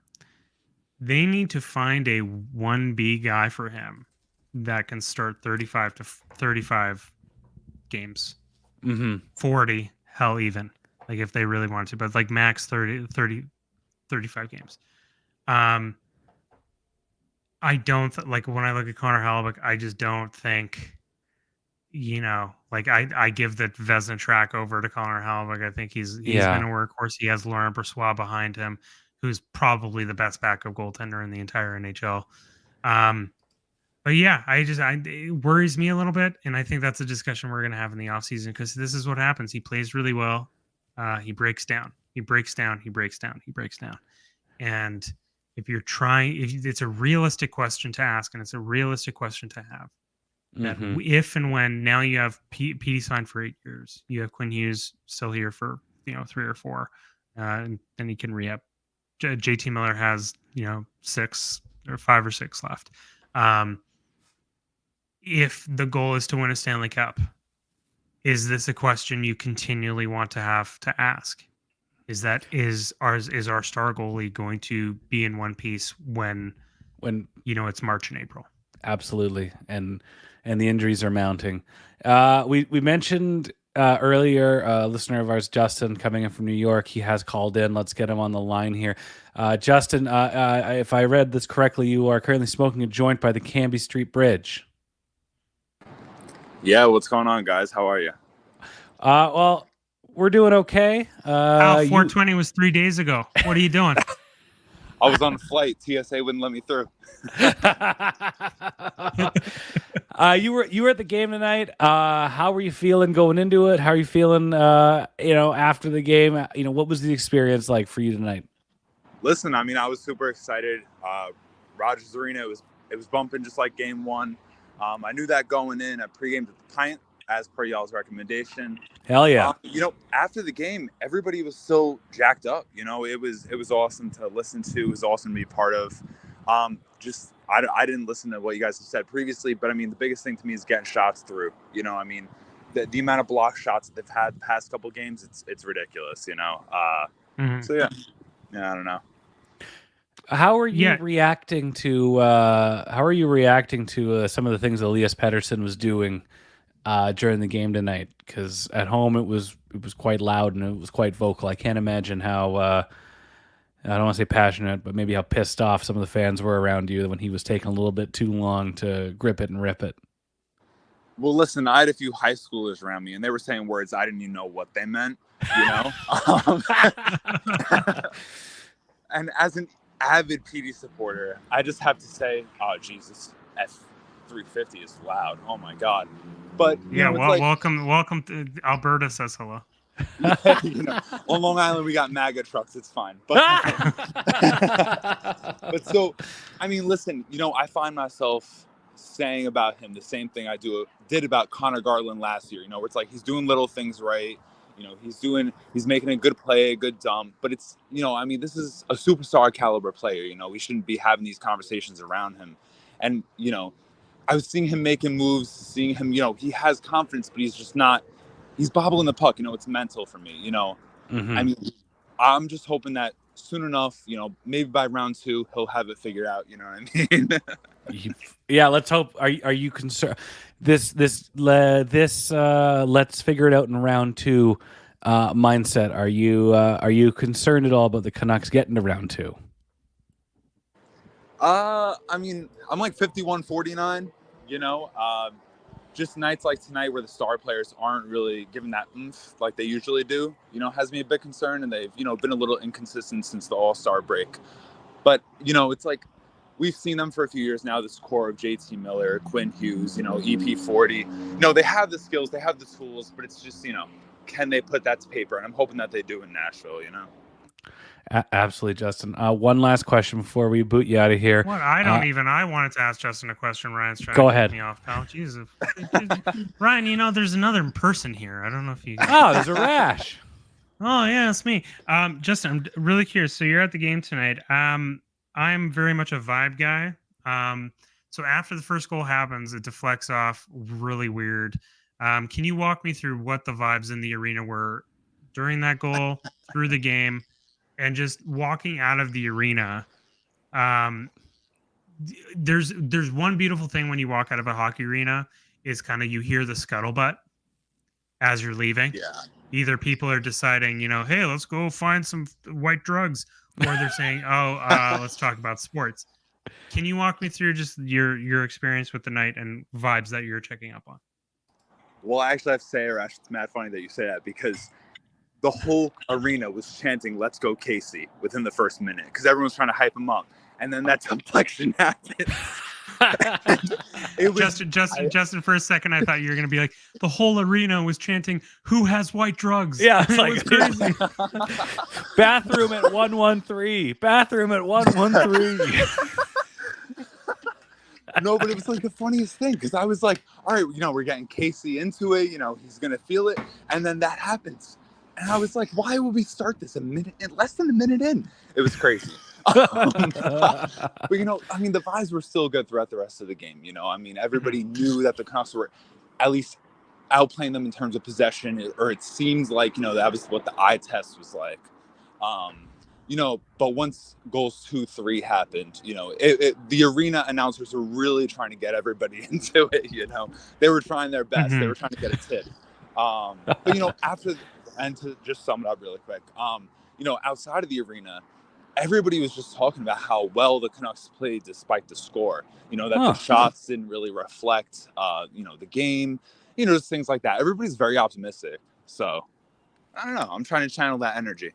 They need to find a 1B guy for him that can start 35 to 35 games. 40, hell even. Like if they really want to, but like max 30, 35 games. I don't like when I look at Connor Hellebuyck, I just don't think, like I give the Vezina track over to Connor Hellebuyck. I think he's been a workhorse. He has Laurent Brossoit behind him, who's probably the best backup goaltender in the entire NHL. But yeah, it worries me a little bit, and I think that's a discussion we're going to have in the offseason because this is what happens. He plays really well. He breaks down. And if it's a realistic question to ask, and it's a realistic question to have, that if and when now you have PD signed for 8 years, you have Quinn Hughes still here for 3 or 4, and then he can re-up. JT Miller has 6 or 5 or 6 left. If the goal is to win a Stanley Cup, is this a question you continually want to have to ask? is our star goalie going to be in one piece when it's March and April? Absolutely, and the injuries are mounting. We mentioned earlier, a listener of ours, Justin, coming in from New York. He has called in. Let's get him on the line here. Justin, if I read this correctly, you are currently smoking a joint by the Cambie Street Bridge. Yeah, what's going on, guys? How are you? Well, we're doing okay. 420 was 3 days ago. What are you doing? I was on a flight. TSA wouldn't let me through. You were at the game tonight. How were you feeling going into it? How are you feeling after the game? What was the experience like for you tonight? Listen, I mean, I was super excited. Rogers Arena, it was bumping just like game one. I knew that going in at pregame at the Pint, as per y'all's recommendation. Hell yeah. After the game, everybody was still jacked up. It was awesome to listen to. It was awesome to be part of. I didn't listen to what you guys have said previously, but I mean, the biggest thing to me is getting shots through. I mean, the amount of block shots that they've had the past couple games, it's ridiculous. So yeah, I don't know. How are you reacting to some of the things Elias Pettersson was doing during the game tonight? Because at home it was quite loud and it was quite vocal. I can't imagine how I don't want to say passionate, but maybe how pissed off some of the fans were around you when he was taking a little bit too long to grip it and rip it. Well, listen, I had a few high schoolers around me, and they were saying words I didn't even know what they meant. And as an avid PD supporter, I just have to say, oh Jesus, F350 is loud. Oh my God! But welcome to Alberta. Says hello. On Long Island we got MAGA trucks. It's fine. But but so, I mean, listen. I find myself saying about him the same thing I did about Connor Garland last year. Where it's like he's doing little things right. He's making a good play, a good dump, but it's, I mean, this is a superstar caliber player. We shouldn't be having these conversations around him. And, I was seeing him making moves, seeing him, he has confidence, but he's just not, he's bobbling the puck. It's mental for me, Mm-hmm. I mean, I'm just hoping that soon enough, maybe by round 2, he'll have it figured out. You know what I mean? Yeah, let's hope. Are you concerned? This let's figure it out in round 2 mindset. Are you concerned at all about the Canucks getting to round 2? I mean, I'm like 51-49. Just nights like tonight where the star players aren't really giving that oomph like they usually do, has me a bit concerned, and they've, been a little inconsistent since the All-Star break. But, it's like we've seen them for a few years now, this core of JT Miller, Quinn Hughes, EP40. They have the skills, they have the tools, but it's just, can they put that to paper? And I'm hoping that they do in Nashville, Absolutely, Justin. One last question before we boot you out of here. What? I wanted to ask Justin a question. Ryan's trying go to ahead. get me off, pal. Jesus. Ryan, there's another person here. I don't know if you... Oh, there's a rash. Oh, yeah, it's me. Justin, I'm really curious. So you're at the game tonight. I'm very much a vibe guy. So after the first goal happens, it deflects off really weird. Can you walk me through what the vibes in the arena were during that goal, through the game, and just walking out of the arena? There's one beautiful thing when you walk out of a hockey arena is kind of you hear the scuttlebutt as you're leaving. Yeah. Either people are deciding, hey, let's go find some white drugs, or they're saying, let's talk about sports. Can you walk me through just your experience with the night and vibes that you're checking up on? Well, I actually have to say, Arash, it's mad funny that you say that, because the whole arena was chanting, "Let's go Casey," within the first minute, because everyone's trying to hype him up. And then that deflection happened. Justin, for a second, I thought you were going to be like, the whole arena was chanting, "Who has white drugs?" Yeah, it's it was crazy. Bathroom at 113. Bathroom at 113. No, but it was like the funniest thing, because I was like, all right, we're getting Casey into it. He's going to feel it. And then that happens. And I was like, why would we start this less than a minute in? It was crazy. But, I mean, the vibes were still good throughout the rest of the game. I mean, everybody knew that the Canucks were at least outplaying them in terms of possession, or it seems like, that was what the eye test was like. But once goals 2-3 happened, the arena announcers were really trying to get everybody into it. They were trying their best. Mhm. They were trying to get a tip. But after, and to just sum it up really quick, outside of the arena, everybody was just talking about how well the Canucks played despite the score. That the shots didn't really reflect, the game. Just things like that. Everybody's very optimistic. So I don't know. I'm trying to channel that energy.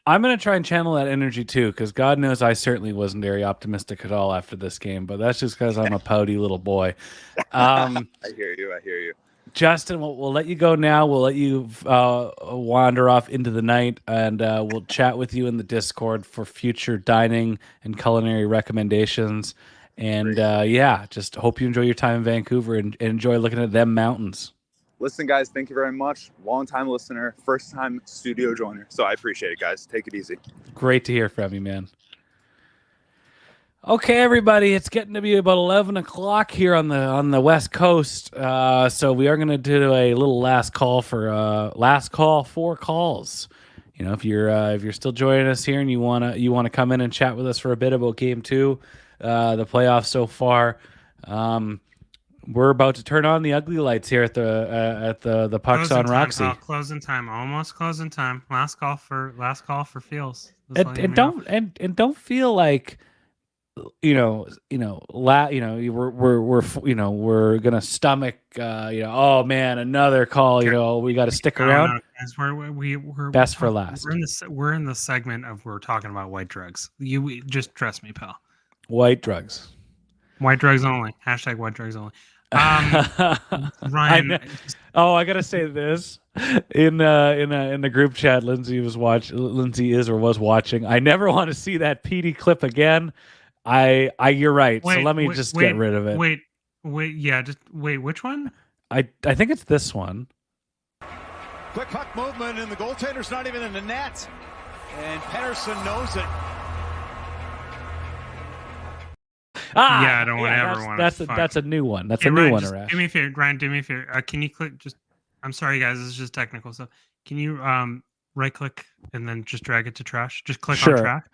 I'm going to try and channel that energy too, because God knows I certainly wasn't very optimistic at all after this game, but that's just because I'm a pouty little boy. I hear you. Justin, we'll let you go now. We'll let you wander off into the night, and we'll chat with you in the Discord for future dining and culinary recommendations. And just hope you enjoy your time in Vancouver and enjoy looking at them mountains. Listen, guys, thank you very much. Long-time listener, first-time studio joiner. So I appreciate it, guys. Take it easy. Great to hear from you, man. Okay, everybody, it's getting to be about 11 o'clock here on the West Coast. So we are going to do a little last call for calls. If you're still joining us here and you wanna come in and chat with us for a bit about Game 2, the playoffs so far. We're about to turn on the ugly lights here at the Pucks on Roxy. Closing time, almost closing time. Last call for Fields. And don't feel like we're gonna stomach oh man, another call. We got to stick around. We're best for last. We're in the segment of we're talking about white drugs. You just trust me, pal. White drugs only. # white drugs only. Ryan, I gotta say this in the group chat. Lindsay was watching. I never want to see that PD clip again. You're right. So let me get rid of it. Wait. Which one? I think it's this one. Quick puck movement, and the goaltender's not even in the net. And Pettersson knows it. I don't ever want to. That's a new one. That's a new one, Arash. Do me a favor, Ryan. Do me a favor. Can you click? I'm sorry, guys. This is just technical stuff. Can you right click and then just drag it to trash? Just click on track.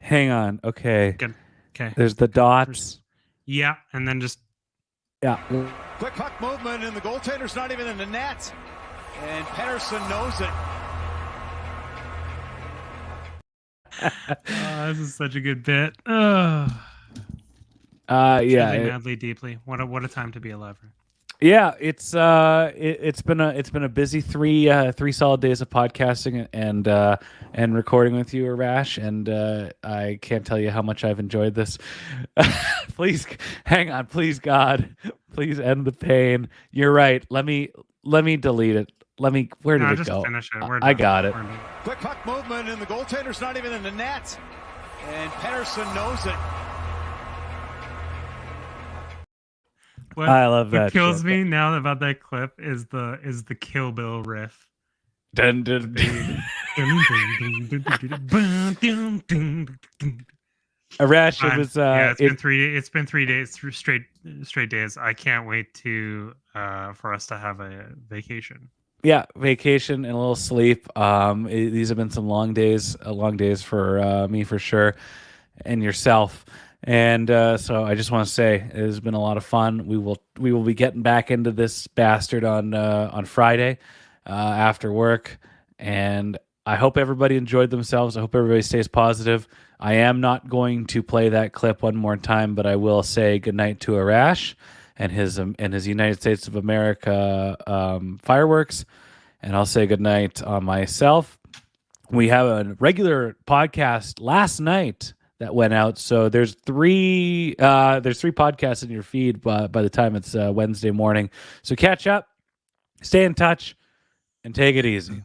Hang on. Okay. Good. Okay. There's the dots. Yeah, and then just Quick puck movement, and the goaltender's not even in the net. And Pettersson knows it. This is such a good bit. Madly, deeply. What a time to be alive. Yeah, it's been a busy three solid days of podcasting and recording with you, Arash, and I can't tell you how much I've enjoyed this. Please hang on, please God, please end the pain. You're right. Let me delete it. Where did it go? Finish it. I got it. Quick puck movement, and the goaltender's not even in the net. And Pettersson knows it. I love that. What kills me now about that clip is the Kill Bill riff. Dun, dun, dun. Arash, it was. It's been 3 days through straight days. I can't wait for us to have a vacation. Yeah, vacation and a little sleep. These have been some long days for me for sure, and yourself. And so I just want to say it has been a lot of fun. We will be getting back into this bastard on Friday after work, and I hope everybody enjoyed themselves. I hope everybody stays positive. I am not going to play that clip one more time, but I will say goodnight to Arash and his United States of America fireworks, and I'll say goodnight on myself. We have a regular podcast last night that went out, so there's three podcasts in your feed by the time it's Wednesday morning. So catch up, stay in touch, and take it easy.